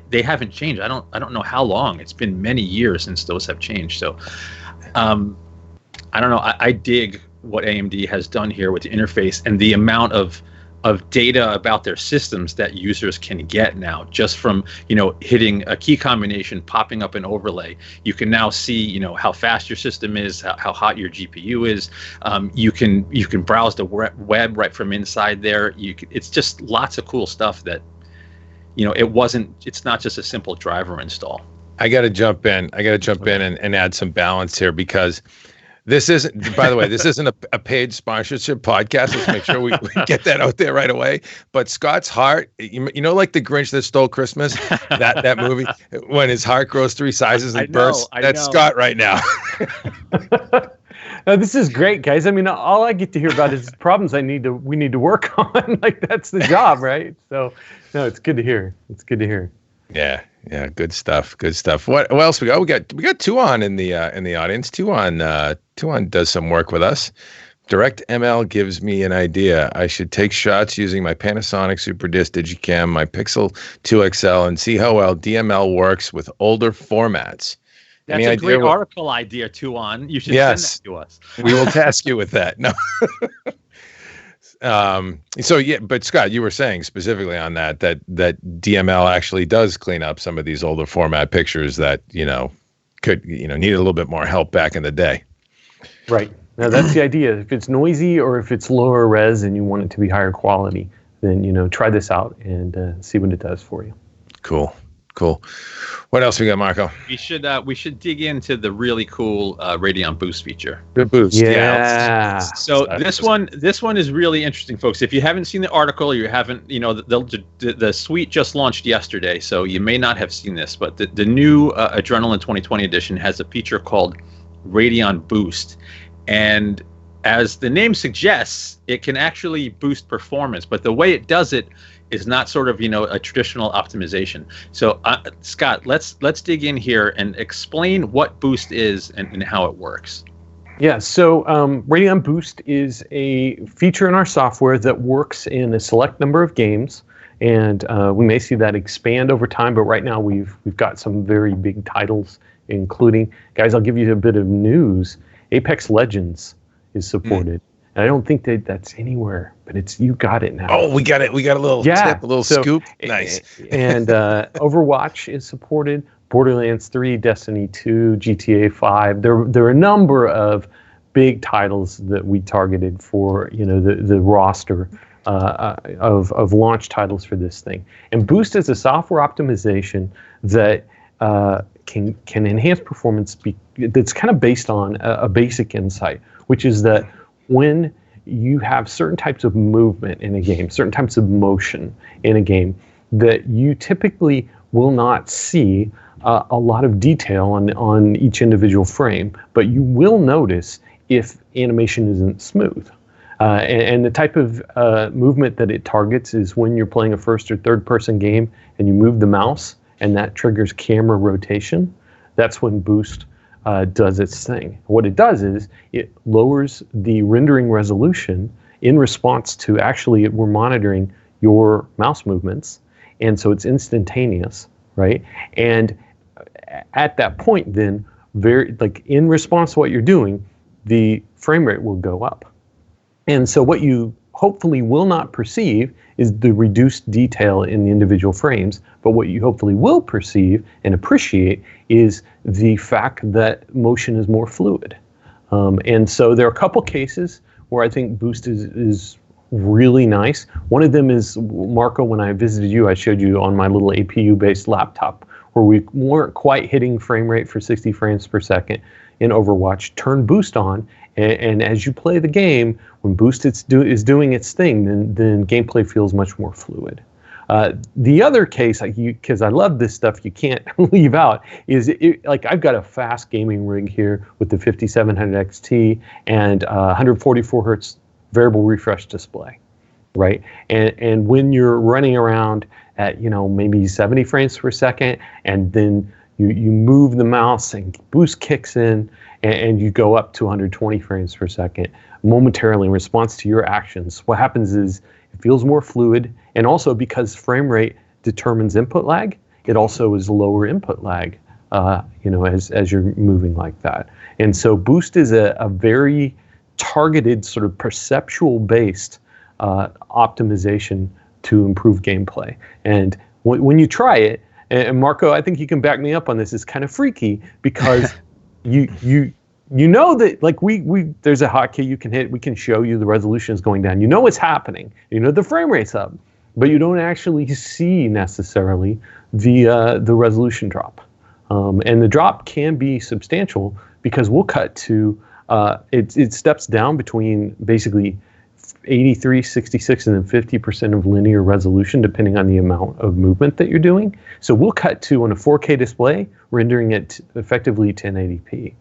Speaker 2: they haven't changed. I don't know how long. It's been many years since those have changed. So I don't know. I dig what AMD has done here with the interface and the amount of data about their systems that users can get now just from hitting a key combination, popping up an overlay. You can now see how fast your system is, how hot your GPU is. You can browse the web right from inside there. It's just lots of cool stuff that it's not just a simple driver install.
Speaker 1: I got to jump in and add some balance here, because this isn't, by the way, this isn't a paid sponsorship podcast. Let's make sure we get that out there right away. But Scott's heart, like the Grinch that stole Christmas, that movie, when his heart grows 3 sizes and bursts. That's Scott right now.
Speaker 3: No, this is great, guys. I mean, all I get to hear about is problems we need to work on. Like, that's the job, right? So, no, it's good to hear. It's good to hear.
Speaker 1: Yeah, good stuff. Good stuff. What else we got? We got Tuan in the audience. Tuan does some work with us. DirectML gives me an idea. I should take shots using my Panasonic SuperDisc Digicam, my Pixel 2 XL, and see how well DML works with older formats.
Speaker 2: That's a great article idea, Tuan. You should send that to us.
Speaker 1: We will task you with that. No. So yeah, but Scott, you were saying specifically on that DML actually does clean up some of these older format pictures that could need a little bit more help back in the day.
Speaker 3: Right. Now that's the idea. If it's noisy or if it's lower res and you want it to be higher quality, then try this out and see what it does for you.
Speaker 1: Cool. What else we got, Marco?
Speaker 2: We should dig into the really cool Radeon Boost feature.
Speaker 1: The Boost,
Speaker 3: yeah.
Speaker 2: So this one is really interesting, folks. If you haven't seen the article, you haven't, the suite just launched yesterday, so you may not have seen this, but the new Adrenalin 2020 edition has a feature called Radeon Boost, and as the name suggests, it can actually boost performance, but the way it does it is not sort of a traditional optimization. So Scott, let's dig in here and explain what Boost is and how it works.
Speaker 3: Yeah, so Radeon Boost is a feature in our software that works in a select number of games, and we may see that expand over time. But right now we've got some very big titles, including, guys, I'll give you a bit of news. Apex Legends is supported. And I don't think that's anywhere, but you got it now.
Speaker 1: Oh, we got it. We got a little tip, a little scoop. Nice.
Speaker 3: And Overwatch is supported. Borderlands 3, Destiny 2, GTA 5. There are a number of big titles that we targeted for the roster of launch titles for this thing. And Boost is a software optimization that can enhance performance. That's kind of based on a basic insight, which is that when you have certain types of movement in a game, certain types of motion in a game, that you typically will not see a lot of detail on each individual frame, but you will notice if animation isn't smooth. And the type of movement that it targets is when you're playing a first or third person game and you move the mouse and that triggers camera rotation. That's when Boost does its thing. What it does is it lowers the rendering resolution in response to actually we're monitoring your mouse movements, and so it's instantaneous, right? And at that point, then, in response to what you're doing, the frame rate will go up. And so what you hopefully will not perceive is the reduced detail in the individual frames, but what you hopefully will perceive and appreciate is the fact that motion is more fluid. And so there are a couple cases where I think Boost is really nice. One of them is, Marco, when I visited you, I showed you on my little APU-based laptop where we weren't quite hitting frame rate for 60 frames per second in Overwatch. Turn Boost on, and as you play the game, when Boost is doing its thing, then gameplay feels much more fluid. The other case, because I love this stuff, you can't leave out, is like I've got a fast gaming rig here with the 5700 XT and 144 hertz variable refresh display, right? And when you're running around at maybe 70 frames per second, and then you move the mouse and Boost kicks in, and you go up to 120 frames per second momentarily in response to your actions. What happens is it feels more fluid, and also because frame rate determines input lag, it also is lower input lag, as you're moving like that. And so Boost is a very targeted, sort of perceptual-based optimization to improve gameplay. And when you try it, and Marco, I think you can back me up on this, it's kind of freaky because you know that like there's a hotkey you can hit, we can show you the resolution is going down. You know what's happening. You know the frame rate's up, but you don't actually see necessarily the resolution drop. And the drop can be substantial because we'll cut to it steps down between basically 83, 66, and then 50% of linear resolution, depending on the amount of movement that you're doing. So we'll cut to, on a 4K display, rendering it effectively 1080p.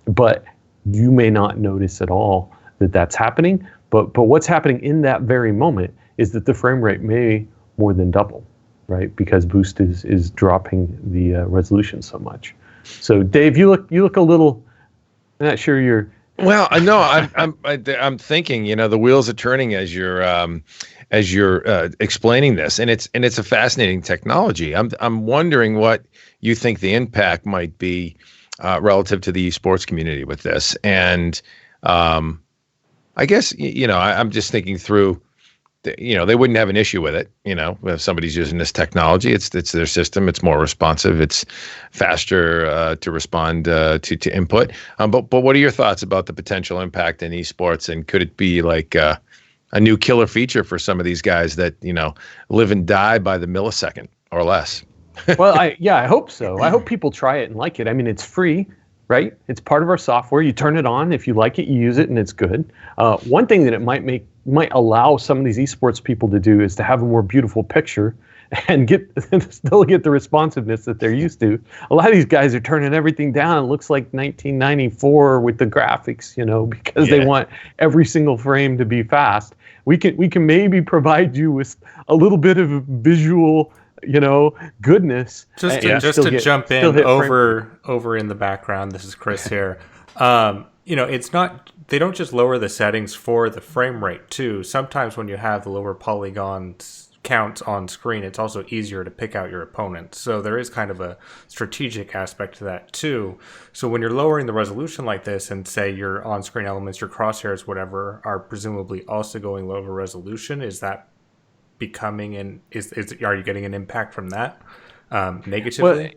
Speaker 3: But you may not notice at all that that's happening. But what's happening in that very moment is that the frame rate may more than double, right? Because Boost is dropping the resolution so much. So Dave, you look a little. I'm not sure you're.
Speaker 1: Well, no, I'm thinking, the wheels are turning as you're explaining this, and it's a fascinating technology. I'm wondering what you think the impact might be relative to the esports community with this, and I guess I'm just thinking through. They wouldn't have an issue with it, if somebody's using this technology. It's their system. It's more responsive. It's faster to respond to input. But what are your thoughts about the potential impact in esports? And could it be like a new killer feature for some of these guys that, live and die by the millisecond or less?
Speaker 3: Well, I hope so. I hope people try it and like it. I mean, it's free, right? It's part of our software. You turn it on. If you like it, you use it, and it's good. One thing that it might allow some of these esports people to do is to have a more beautiful picture and still get the responsiveness that they're used to. A lot of these guys are turning everything down. It looks like 1994 with the graphics, because they want every single frame to be fast. We can maybe provide you with a little bit of visual, goodness.
Speaker 4: Just to jump in over in the background. This is Chris here. It's not. They don't just lower the settings for the frame rate too. Sometimes when you have the lower polygon count on screen, it's also easier to pick out your opponent. So there is kind of a strategic aspect to that too. So when you're lowering the resolution like this, and say your on-screen elements, your crosshairs, whatever, are presumably also going lower resolution, is that becoming are you getting an impact from that negatively?
Speaker 3: Well,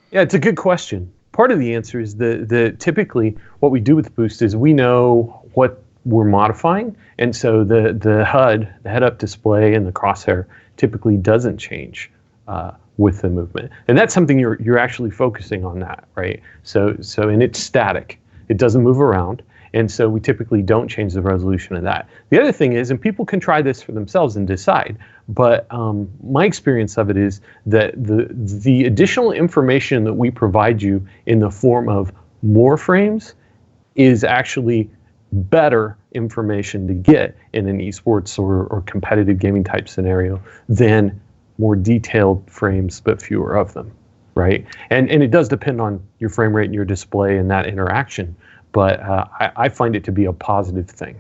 Speaker 3: yeah, it's a good question. Part of the answer is the typically what we do with Boost is we know what we're modifying, and so the HUD, the head-up display, and the crosshair typically doesn't change with the movement, and that's something you're actually focusing on that, right? So and it's static; it doesn't move around, and so we typically don't change the resolution of that. The other thing is, and people can try this for themselves and decide, but my experience of it is that the additional information that we provide you in the form of more frames is actually better information to get in an esports or competitive gaming type scenario than more detailed frames but fewer of them. right? And it does depend on your frame rate and your display and that interaction, but I find it to be a positive thing.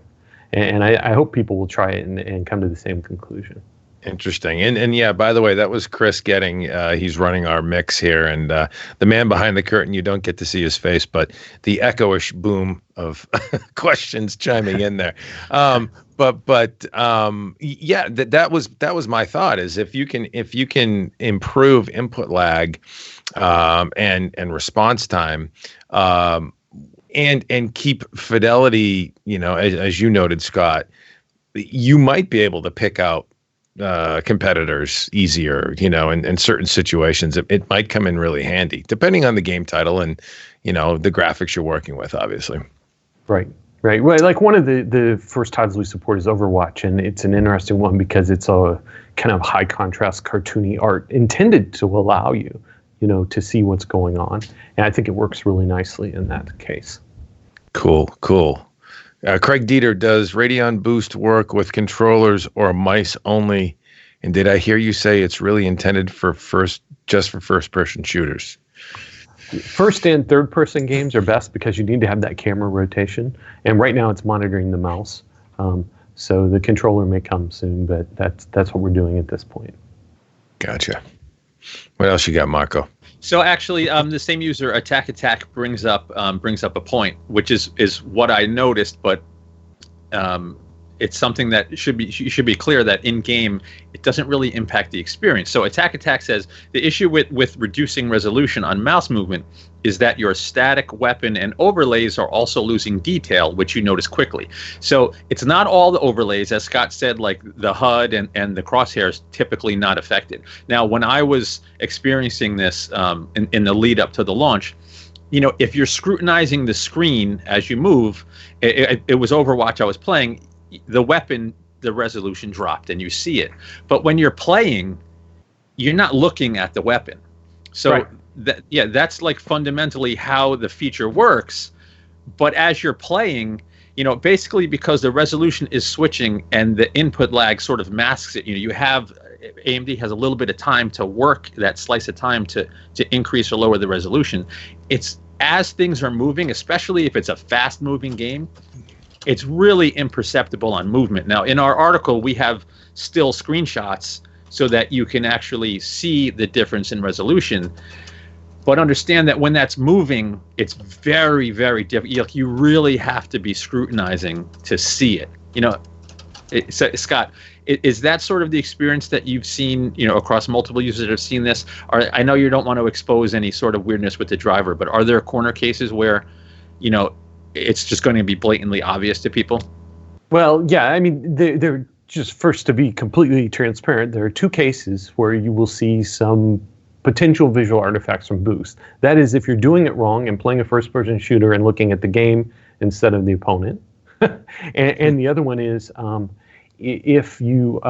Speaker 3: And I hope people will try it and come to the same conclusion.
Speaker 1: Interesting. And yeah, by the way, that was Chris Getting. He's running our mix here. And the man behind the curtain, you don't get to see his face, but the echoish boom of questions chiming in there. But yeah, that was my thought, is if you can improve input lag and response time, and keep fidelity, as you noted, Scott, you might be able to pick out competitors easier, in certain situations. It might come in really handy, depending on the game title and, the graphics you're working with, obviously.
Speaker 3: Right. Like one of the first titles we support is Overwatch, and it's an interesting one because it's a kind of high contrast cartoony art intended to allow you, to see what's going on. And I think it works really nicely in that case. Cool.
Speaker 1: Craig Dieter, does Radeon Boost work with controllers or mice only? And did I hear you say it's really intended for first-person shooters?
Speaker 3: First and third-person games are best because you need to have that camera rotation. And right now it's monitoring the mouse. So the controller may come soon, but that's what we're doing at this point.
Speaker 1: Gotcha. What else you got, Marco?
Speaker 2: So actually, the same user, Attack brings up a point, which is what I noticed, but it's something that should be clear that in game it doesn't really impact the experience. So Attack says the issue with reducing resolution on mouse movement is that your static weapon and overlays are also losing detail, which you notice quickly. So it's not all the overlays, as Scott said, like the HUD and the crosshairs typically not affected. Now, when I was experiencing this in the lead up to the launch, if you're scrutinizing the screen as you move, it was Overwatch I was playing, the weapon, the resolution dropped and you see it. But when you're playing, you're not looking at the weapon. So
Speaker 3: right.
Speaker 2: That's like fundamentally how the feature works. But as you're playing, basically because the resolution is switching and the input lag sort of masks it, you have AMD has a little bit of time to work that slice of time to increase or lower the resolution. It's as things are moving, especially if it's a fast moving game, it's really imperceptible on movement. Now, in our article, we have still screenshots so that you can actually see the difference in resolution. But understand that when that's moving, it's very, very difficult. You really have to be scrutinizing to see it. So, Scott, is that sort of the experience that you've seen, across multiple users that have seen this? I know you don't want to expose any sort of weirdness with the driver, but are there corner cases where, it's just going to be blatantly obvious to people?
Speaker 3: Well, yeah, I mean, they're just, first, to be completely transparent, there are two cases where you will see some potential visual artifacts from Boost. That is, if you're doing it wrong and playing a first-person shooter and looking at the game instead of the opponent. and the other one is if you,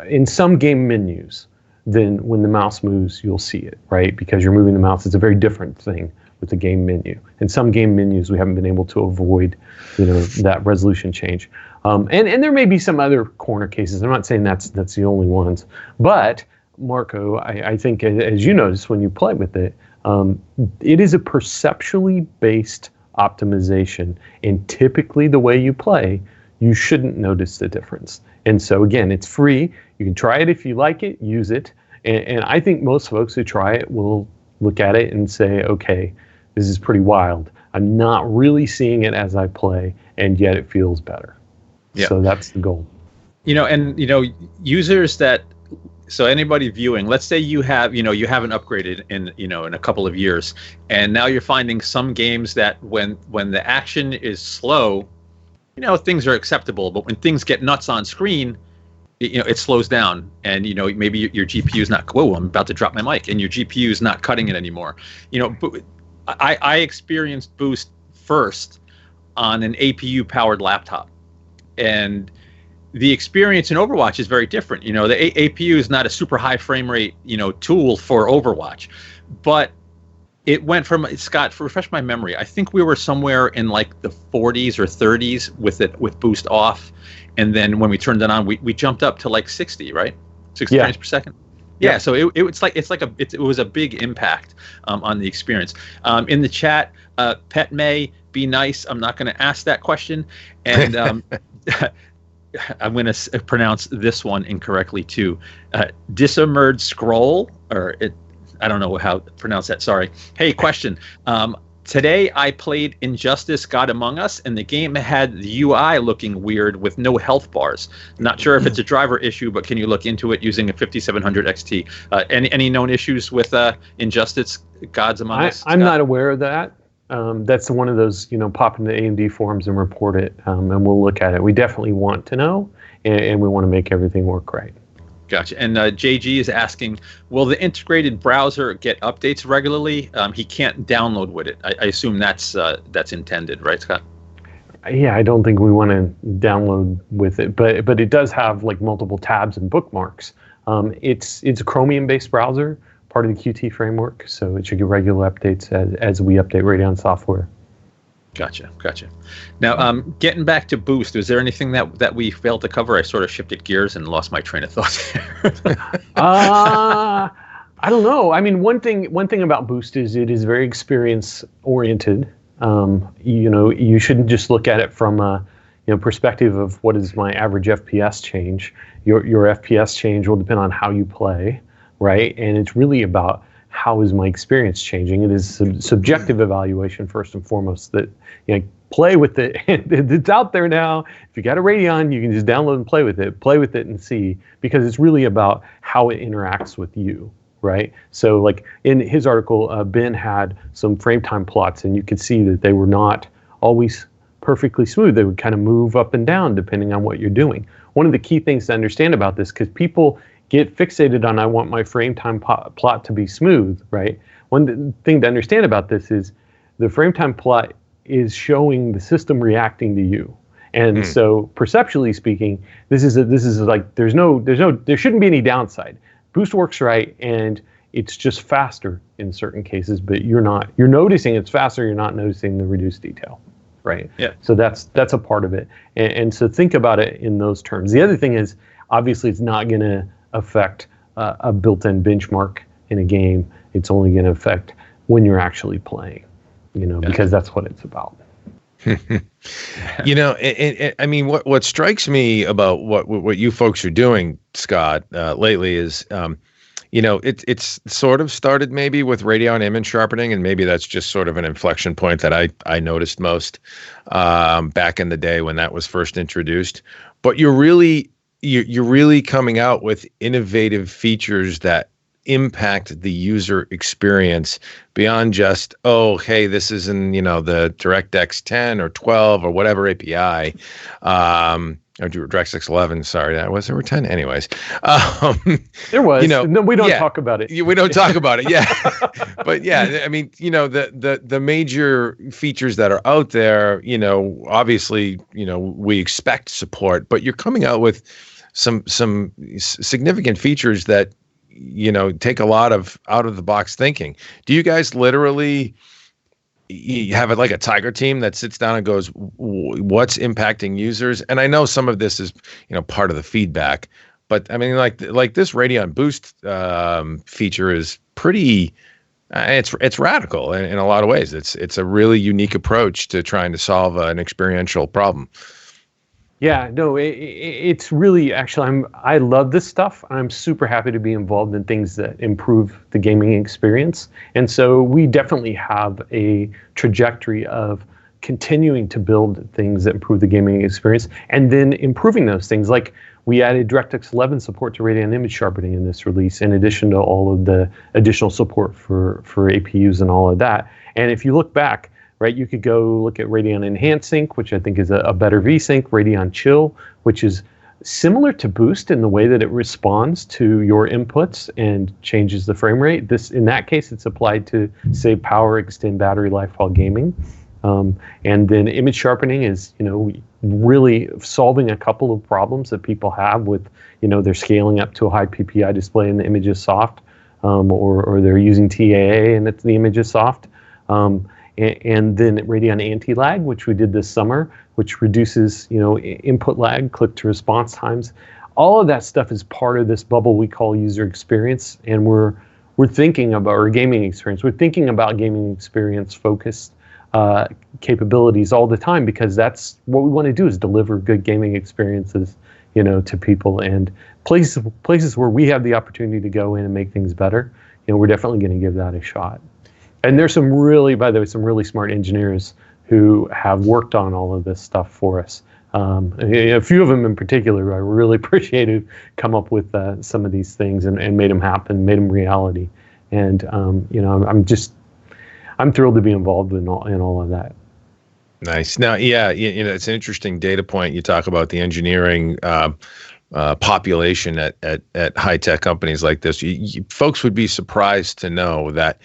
Speaker 3: in some game menus, then when the mouse moves, you'll see it, right? Because you're moving the mouse. It's a very different thing with the game menu. In some game menus, we haven't been able to avoid, that resolution change. And there may be some other corner cases. I'm not saying that's the only ones. But, Marco, I think, as you notice when you play with it, it is a perceptually based optimization. And typically the way you play, you shouldn't notice the difference. And so, again, it's free. You can try it if you like it, use it. And I think most folks who try it will look at it and say, okay, this is pretty wild. I'm not really seeing it as I play, and yet it feels better. Yeah. So that's the goal.
Speaker 2: Users that, so anybody viewing, let's say you haven't upgraded in a couple of years, and now you're finding some games that when the action is slow, things are acceptable, but when things get nuts on screen, it slows down, and maybe your GPU is not. Whoa, I'm about to drop my mic, and your GPU is not cutting it anymore. But I experienced Boost first on an APU-powered laptop, and the experience in Overwatch is very different. The APU is not a super high frame rate, tool for Overwatch, but it went from, Scott, refresh my memory, I think we were somewhere in like the 40s or 30s with Boost off. And then when we turned it on, we jumped up to like 60, right? 60 frames per second. Yeah, so it was a big impact on the experience. In the chat, Pet May, be nice. I'm not going to ask that question, and I'm going to pronounce this one incorrectly too. Disemerged scroll, I don't know how to pronounce that. Sorry. Hey, question. Today I played Injustice: God Among Us, and the game had the UI looking weird with no health bars. Not sure if it's a driver issue, but can you look into it using a 5700 XT? Any known issues with Injustice: Gods Among Us?
Speaker 3: I'm not aware of that. That's one of those, pop into AMD forums and report it, and we'll look at it. We definitely want to know, and we want to make everything work right.
Speaker 2: Gotcha. And JG is asking, will the integrated browser get updates regularly? He can't download with it. I assume that's intended, right, Scott?
Speaker 3: Yeah, I don't think we want to download with it, but it does have like multiple tabs and bookmarks. It's a Chromium-based browser, part of the Qt framework, so it should get regular updates as we update Radeon software.
Speaker 2: Gotcha. Now, getting back to Boost, was there anything that we failed to cover? I sort of shifted gears and lost my train of thought there.
Speaker 3: I don't know. I mean, one thing about Boost is it is very experience oriented. You shouldn't just look at it from a perspective of what is my average FPS change. Your FPS change will depend on how you play, right? And it's really about how is my experience changing. It is subjective evaluation first and foremost. That play with it. It's out there now. If you got a Radeon, you can just download and play with it and see, because it's really about how it interacts with you, right? So like in his article, Ben had some frame time plots, and you could see that they were not always perfectly smooth. They would kind of move up and down depending on what you're doing. One of the key things to understand about this, because people get fixated on I want my frame time plot to be smooth, right? One thing to understand about this is the frame time plot is showing the system reacting to you. And so perceptually speaking, this is like there shouldn't be any downside. Boost works right, and it's just faster in certain cases, but you're noticing it's faster, you're not noticing the reduced detail, right?
Speaker 2: Yeah.
Speaker 3: So that's a part of it. And so think about it in those terms. The other thing is, obviously it's not going to affect a built-in benchmark in a game. It's only going to affect when you're actually playing, because that's what it's about.
Speaker 1: I mean, what strikes me about what you folks are doing, Scott, lately is, it's sort of started maybe with Radeon image sharpening, and maybe that's just sort of an inflection point that I noticed most back in the day when that was first introduced. But you're really coming out with innovative features that impact the user experience beyond just, hey, this is in, the DirectX 10 or 12 or whatever API, or DirectX 11, sorry, that was there 10 anyways.
Speaker 3: There was, no, we don't talk about it.
Speaker 1: We don't talk about it, yeah. But yeah, I mean, the major features that are out there, obviously, we expect support, but you're coming out with some significant features that take a lot of out of the box thinking. Do you guys literally have it like a tiger team that sits down and goes, what's impacting users? And I know some of this is part of the feedback, but I mean, like this Radeon Boost feature is pretty it's radical in a lot of ways. It's a really unique approach to trying to solve an experiential problem.
Speaker 3: Yeah, no, it's really, actually, I love this stuff. I'm super happy to be involved in things that improve the gaming experience. And so we definitely have a trajectory of continuing to build things that improve the gaming experience and then improving those things. Like we added DirectX 11 support to Radeon image sharpening in this release, in addition to all of the additional support for APUs and all of that. And if you look back, right, you could go look at Radeon Enhanced Sync, which I think is a better VSync, Radeon Chill, which is similar to Boost in the way that it responds to your inputs and changes the frame rate. In that case, it's applied to save power, extend battery life while gaming. And then image sharpening is, really solving a couple of problems that people have with, they're scaling up to a high PPI display and the image is soft, or they're using TAA and the image is soft. And then Radeon Anti-Lag, which we did this summer, which reduces, input lag, click to response times. all of that stuff is part of this bubble we call user experience, and we're thinking about our gaming experience. We're thinking about gaming experience focused capabilities all the time, because that's what we want to do, is deliver good gaming experiences, to people, and places where we have the opportunity to go in and make things better. We're definitely going to give that a shot. And there's some really smart engineers who have worked on all of this stuff for us. A few of them in particular, I really appreciated, come up with some of these things and made them happen, made them reality. And I'm thrilled to be involved in all of that.
Speaker 1: Nice. Now, it's an interesting data point. You talk about the engineering population at high-tech companies like this. Folks would be surprised to know that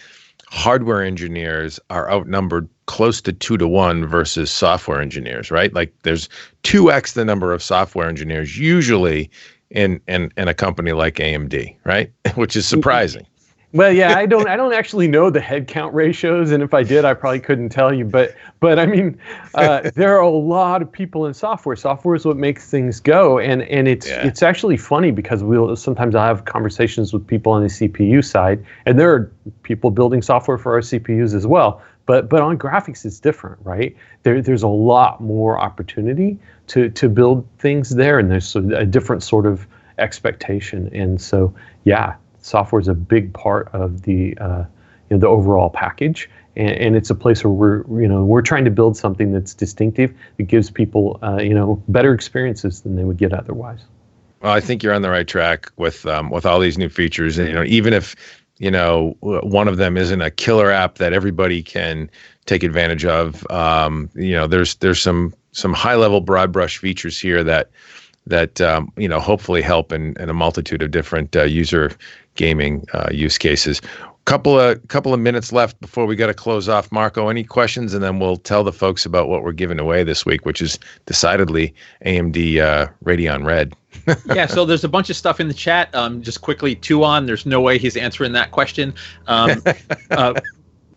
Speaker 1: hardware engineers are outnumbered close to 2-to-1 versus software engineers, right? Like there's 2x the number of software engineers usually in a company like AMD, right? Which is surprising.
Speaker 3: Well, yeah, I don't actually know the headcount ratios, and if I did, I probably couldn't tell you. But I mean, there are a lot of people in software. Software is what makes things go, and it's actually funny, because sometimes I have conversations with people on the CPU side, and there are people building software for our CPUs as well. But on graphics, it's different, right? There's a lot more opportunity to build things there, and there's a different sort of expectation, and so yeah. Software is a big part of the overall package, and it's a place where we're trying to build something that's distinctive, that gives people better experiences than they would get otherwise.
Speaker 1: Well, I think you're on the right track with all these new features, and even if one of them isn't a killer app that everybody can take advantage of, there's some high level broad brush features here that hopefully help in a multitude of different user gaming use cases. Couple of minutes left before we got to close off. Marco, any questions? And then we'll tell the folks about what we're giving away this week, which is decidedly AMD Radeon Red.
Speaker 2: Yeah, so there's a bunch of stuff in the chat. Just quickly, Tuon, there's no way he's answering that question.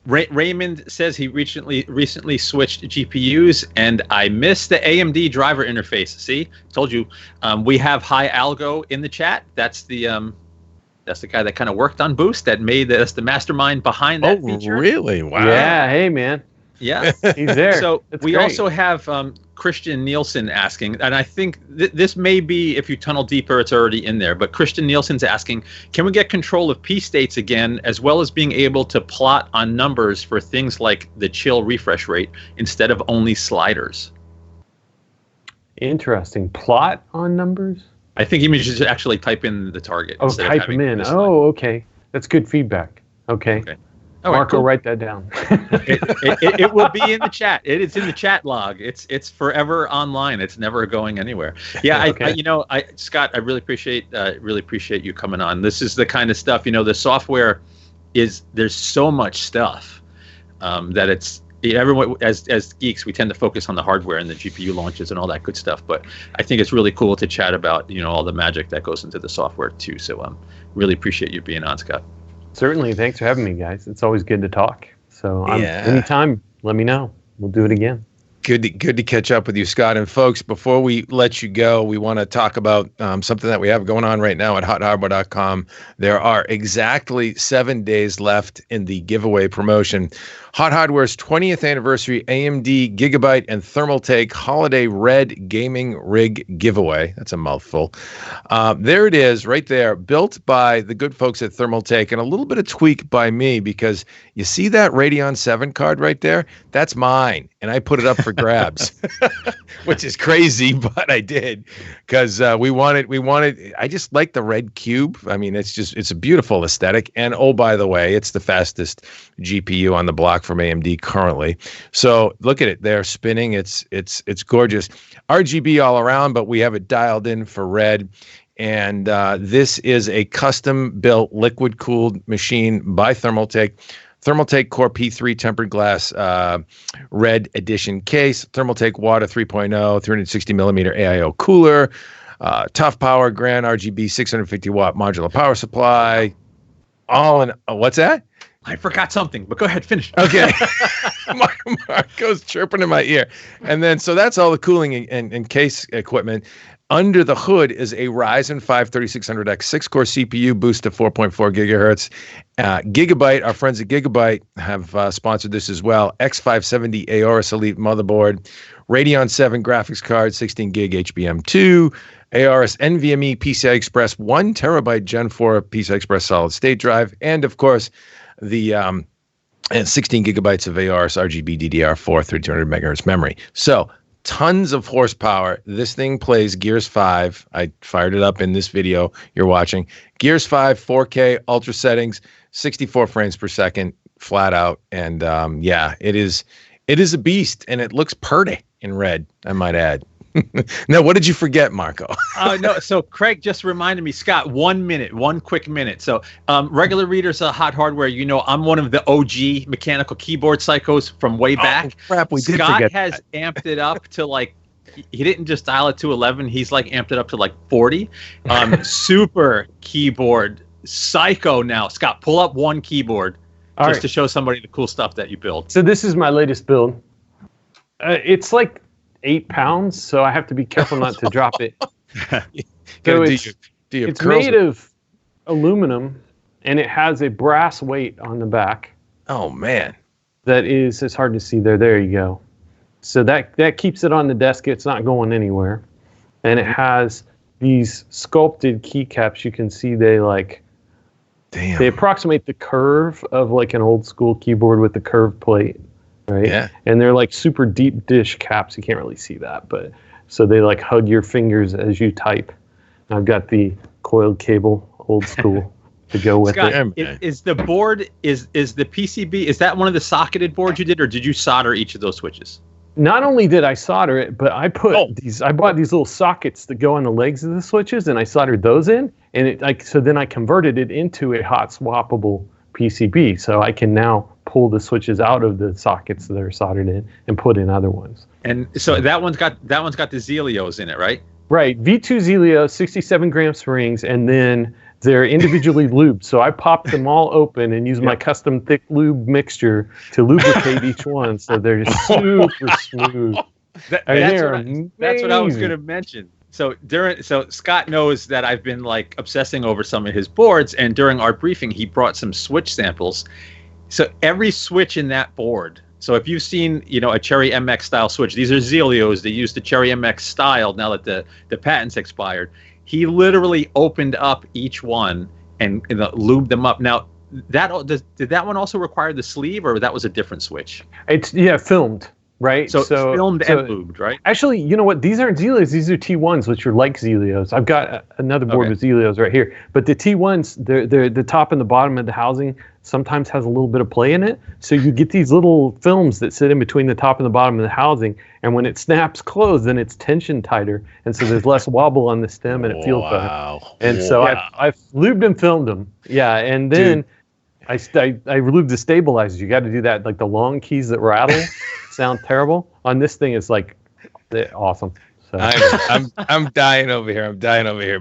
Speaker 2: Raymond says he recently switched GPUs, and I missed the AMD driver interface. See, told you. We have High Algo in the chat. That's the guy that kind of worked on Boost, that that's the mastermind behind that feature.
Speaker 1: Oh, really? Wow.
Speaker 3: Yeah. Hey, man.
Speaker 2: Yeah,
Speaker 3: he's there.
Speaker 2: So
Speaker 3: That's
Speaker 2: we
Speaker 3: great.
Speaker 2: also have Christian Nielsen asking, and I think this may be, if you tunnel deeper, it's already in there, but Christian Nielsen's asking, can we get control of P states again, as well as being able to plot on numbers for things like the chill refresh rate instead of only sliders?
Speaker 3: Interesting. Plot on numbers?
Speaker 2: I think you should actually type in the target.
Speaker 3: Oh, type them in. Oh, okay. That's good feedback. Okay.
Speaker 2: All
Speaker 3: Marco,
Speaker 2: right, cool.
Speaker 3: Write that down.
Speaker 2: It will be in the chat. It is in the chat log. It's forever online. It's never going anywhere. Yeah,
Speaker 3: Okay.
Speaker 2: Scott, I really appreciate you coming on. This is the kind of stuff, the software there's so much stuff that it's everyone, as geeks, we tend to focus on the hardware and the GPU launches and all that good stuff. But I think it's really cool to chat about all the magic that goes into the software too. So really appreciate you being on, Scott.
Speaker 3: Certainly. Thanks for having me, guys. It's always good to talk. So anytime, let me know. We'll do it again.
Speaker 1: Good to catch up with you, Scott. And folks, before we let you go, we want to talk about something that we have going on right now at HotHardware.com. There are exactly 7 days left in the giveaway promotion. Hot Hardware's 20th anniversary AMD Gigabyte and Thermaltake Holiday Red Gaming Rig Giveaway. That's a mouthful. There it is right there, built by the good folks at Thermaltake, and a little bit of tweak by me, because you see that Radeon 7 card right there? That's mine, and I put it up for grabs, which is crazy, but I did, because we wanted, I just like the red cube. I mean, it's a beautiful aesthetic, and oh, by the way, it's the fastest GPU on the block from AMD currently. So look at it there spinning. It's gorgeous. RGB all around, but we have it dialed in for red. And this is a custom built liquid cooled machine by Thermaltake. Thermaltake Core P3 tempered glass red edition case. Thermaltake Water 3.0 360 millimeter AIO cooler. Tough power Grand RGB 650 watt modular power supply. All in. What's that?
Speaker 2: I forgot something, but go ahead, finish.
Speaker 1: Okay. Marco's chirping in my ear. And then, so that's all the cooling and case equipment. Under the hood is a Ryzen 5 3600X 6-core CPU, boost to 4.4 gigahertz. Gigabyte, our friends at Gigabyte have sponsored this as well. X570 Aorus Elite motherboard, Radeon 7 graphics card, 16 gig HBM2, Aorus NVMe PCI Express 1 terabyte Gen 4 PCI Express solid state drive, and of course the and 16 gigabytes of Aorus RGB DDR4 3200 megahertz memory. So tons of horsepower. This thing plays Gears 5. I fired it up in this video you're watching. Gears 5 4K ultra settings, 64 frames per second, flat out, and yeah, it is a beast, and it looks purty in red, I might add. Now, what did you forget, Marco?
Speaker 2: No, so Craig just reminded me, Scott, 1 minute, one quick minute. So regular readers of Hot Hardware, you know, I'm one of the OG mechanical keyboard psychos from way back.
Speaker 1: Oh, crap, we did
Speaker 2: Scott
Speaker 1: forget
Speaker 2: has amped it up to like, he didn't just dial it to 11, he's like amped it up to like 40. Super keyboard psycho now. Scott, pull up one keyboard to show somebody the cool stuff that you build.
Speaker 3: So this is my latest build. It's like 8 pounds, so I have to be careful not to drop it. So it's made of aluminum, and it has a brass weight on the back.
Speaker 1: Oh man,
Speaker 3: that is, it's hard to see there. There you go. So that keeps it on the desk. It's not going anywhere. And it has these sculpted keycaps. You can see they they approximate the curve of like an old school keyboard with the curved plate. Right.
Speaker 1: Yeah.
Speaker 3: And they're like super deep dish caps. You can't really see that, but so they like hug your fingers as you type. I've got the coiled cable, old school, to go with
Speaker 2: Scott,
Speaker 3: it.
Speaker 2: Is the board is the PCB? Is that one of the socketed boards you did, or did you solder each of those switches?
Speaker 3: Not only did I solder it, but I put these. I bought these little sockets that go on the legs of the switches, and I soldered those in. And so then I converted it into a hot swappable PCB, so I can now pull the switches out of the sockets that are soldered in and put in other ones.
Speaker 2: And so that one's got the Zelios in it, right?
Speaker 3: Right, V2 Zelios, 67 gram springs, and then they're individually lubed. So I popped them all open and used my custom thick lube mixture to lubricate each one, so they're just super smooth.
Speaker 2: That's what I was going to mention. So Scott knows that I've been like obsessing over some of his boards, and during our briefing, he brought some switch samples. So every switch in that board. So if you've seen, you know, a Cherry MX style switch, these are Zelios. They use the Cherry MX style now that the patent's expired. He literally opened up each one and lubed them up. Now, did that one also require the sleeve, or that was a different switch?
Speaker 3: It's filmed. Right,
Speaker 2: so filmed and lubed, right?
Speaker 3: Actually, you know what? These aren't Zelios. These are T1s, which are like Zelios. I've got another board with Zelios right here. But the T1s, they're the top and the bottom of the housing sometimes has a little bit of play in it. So you get these little films that sit in between the top and the bottom of the housing. And when it snaps closed, then it's tension tighter. And so there's less wobble on the stem, and it feels better. And so I've lubed and filmed them. Yeah, and then I lubed the stabilizers. You got to do that. Like the long keys that rattle sound terrible. On this thing, it's like awesome. So.
Speaker 1: I'm dying over here.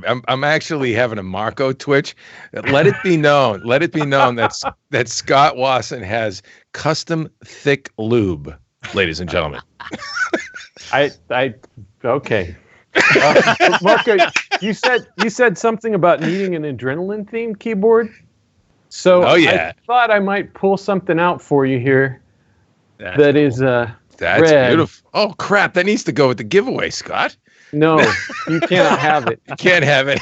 Speaker 1: I'm actually having a Marco twitch. Let it be known that Scott Wasson has custom thick lube, ladies and gentlemen.
Speaker 3: Okay. Marco, you said something about needing an adrenaline themed keyboard. So I thought I might pull something out for you here. That's red.
Speaker 1: Beautiful. Oh crap! That needs to go with the giveaway, Scott.
Speaker 3: No, you cannot have it.
Speaker 1: You can't have it.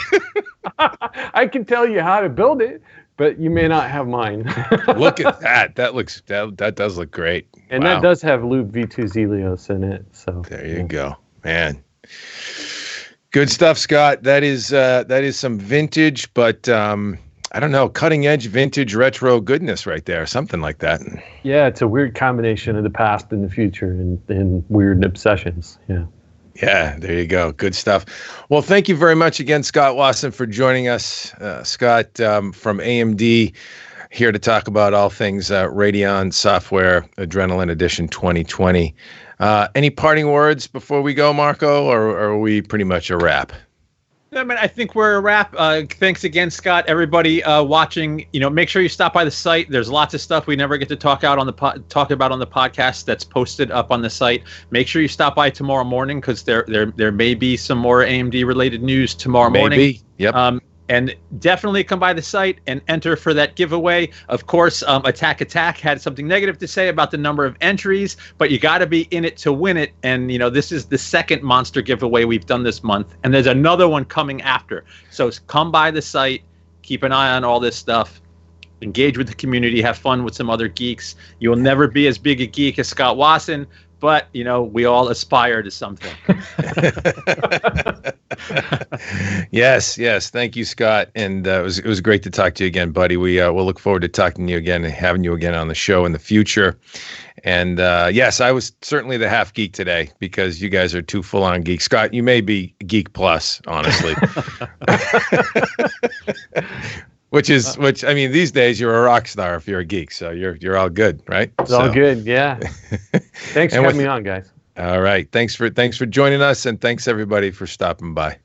Speaker 3: I can tell you how to build it, but you may not have mine.
Speaker 1: Look at that. That does look great.
Speaker 3: And that does have lube V2 Zelios in it. So
Speaker 1: there you go, man. Good stuff, Scott. That is some vintage, but I don't know, cutting edge vintage retro goodness right there, something like that.
Speaker 3: Yeah, it's a weird combination of the past and the future and weird obsessions.
Speaker 1: Yeah, there you go. Good stuff. Well, thank you very much again, Scott Wasson, for joining us. Scott from AMD, here to talk about all things Radeon Software Adrenalin Edition 2020. Any parting words before we go, Marco, or are we pretty much a wrap?
Speaker 2: I mean, I think we're a wrap. Thanks again, Scott. Everybody watching, make sure you stop by the site. There's lots of stuff we never get to talk about on the podcast that's posted up on the site. Make sure you stop by tomorrow morning because there may be some more AMD related news tomorrow morning.
Speaker 1: Maybe. Yep.
Speaker 2: And definitely come by the site and enter for that giveaway. Of course, Attack had something negative to say about the number of entries, but you got to be in it to win it. And, this is the second monster giveaway we've done this month. And there's another one coming after. So come by the site, keep an eye on all this stuff, engage with the community, have fun with some other geeks. You will never be as big a geek as Scott Wasson, but, we all aspire to something.
Speaker 1: Yes. Thank you, Scott. And it was great to talk to you again, buddy. We'll look forward to talking to you again and having you again on the show in the future. And yes, I was certainly the half geek today because you guys are two full-on geeks. Scott, you may be geek plus, honestly. Which I mean, these days you're a rock star if you're a geek, so you're all good, right?
Speaker 3: It's all good, yeah. Thanks for having me on, guys.
Speaker 1: All right, thanks for joining us, and thanks everybody for stopping by.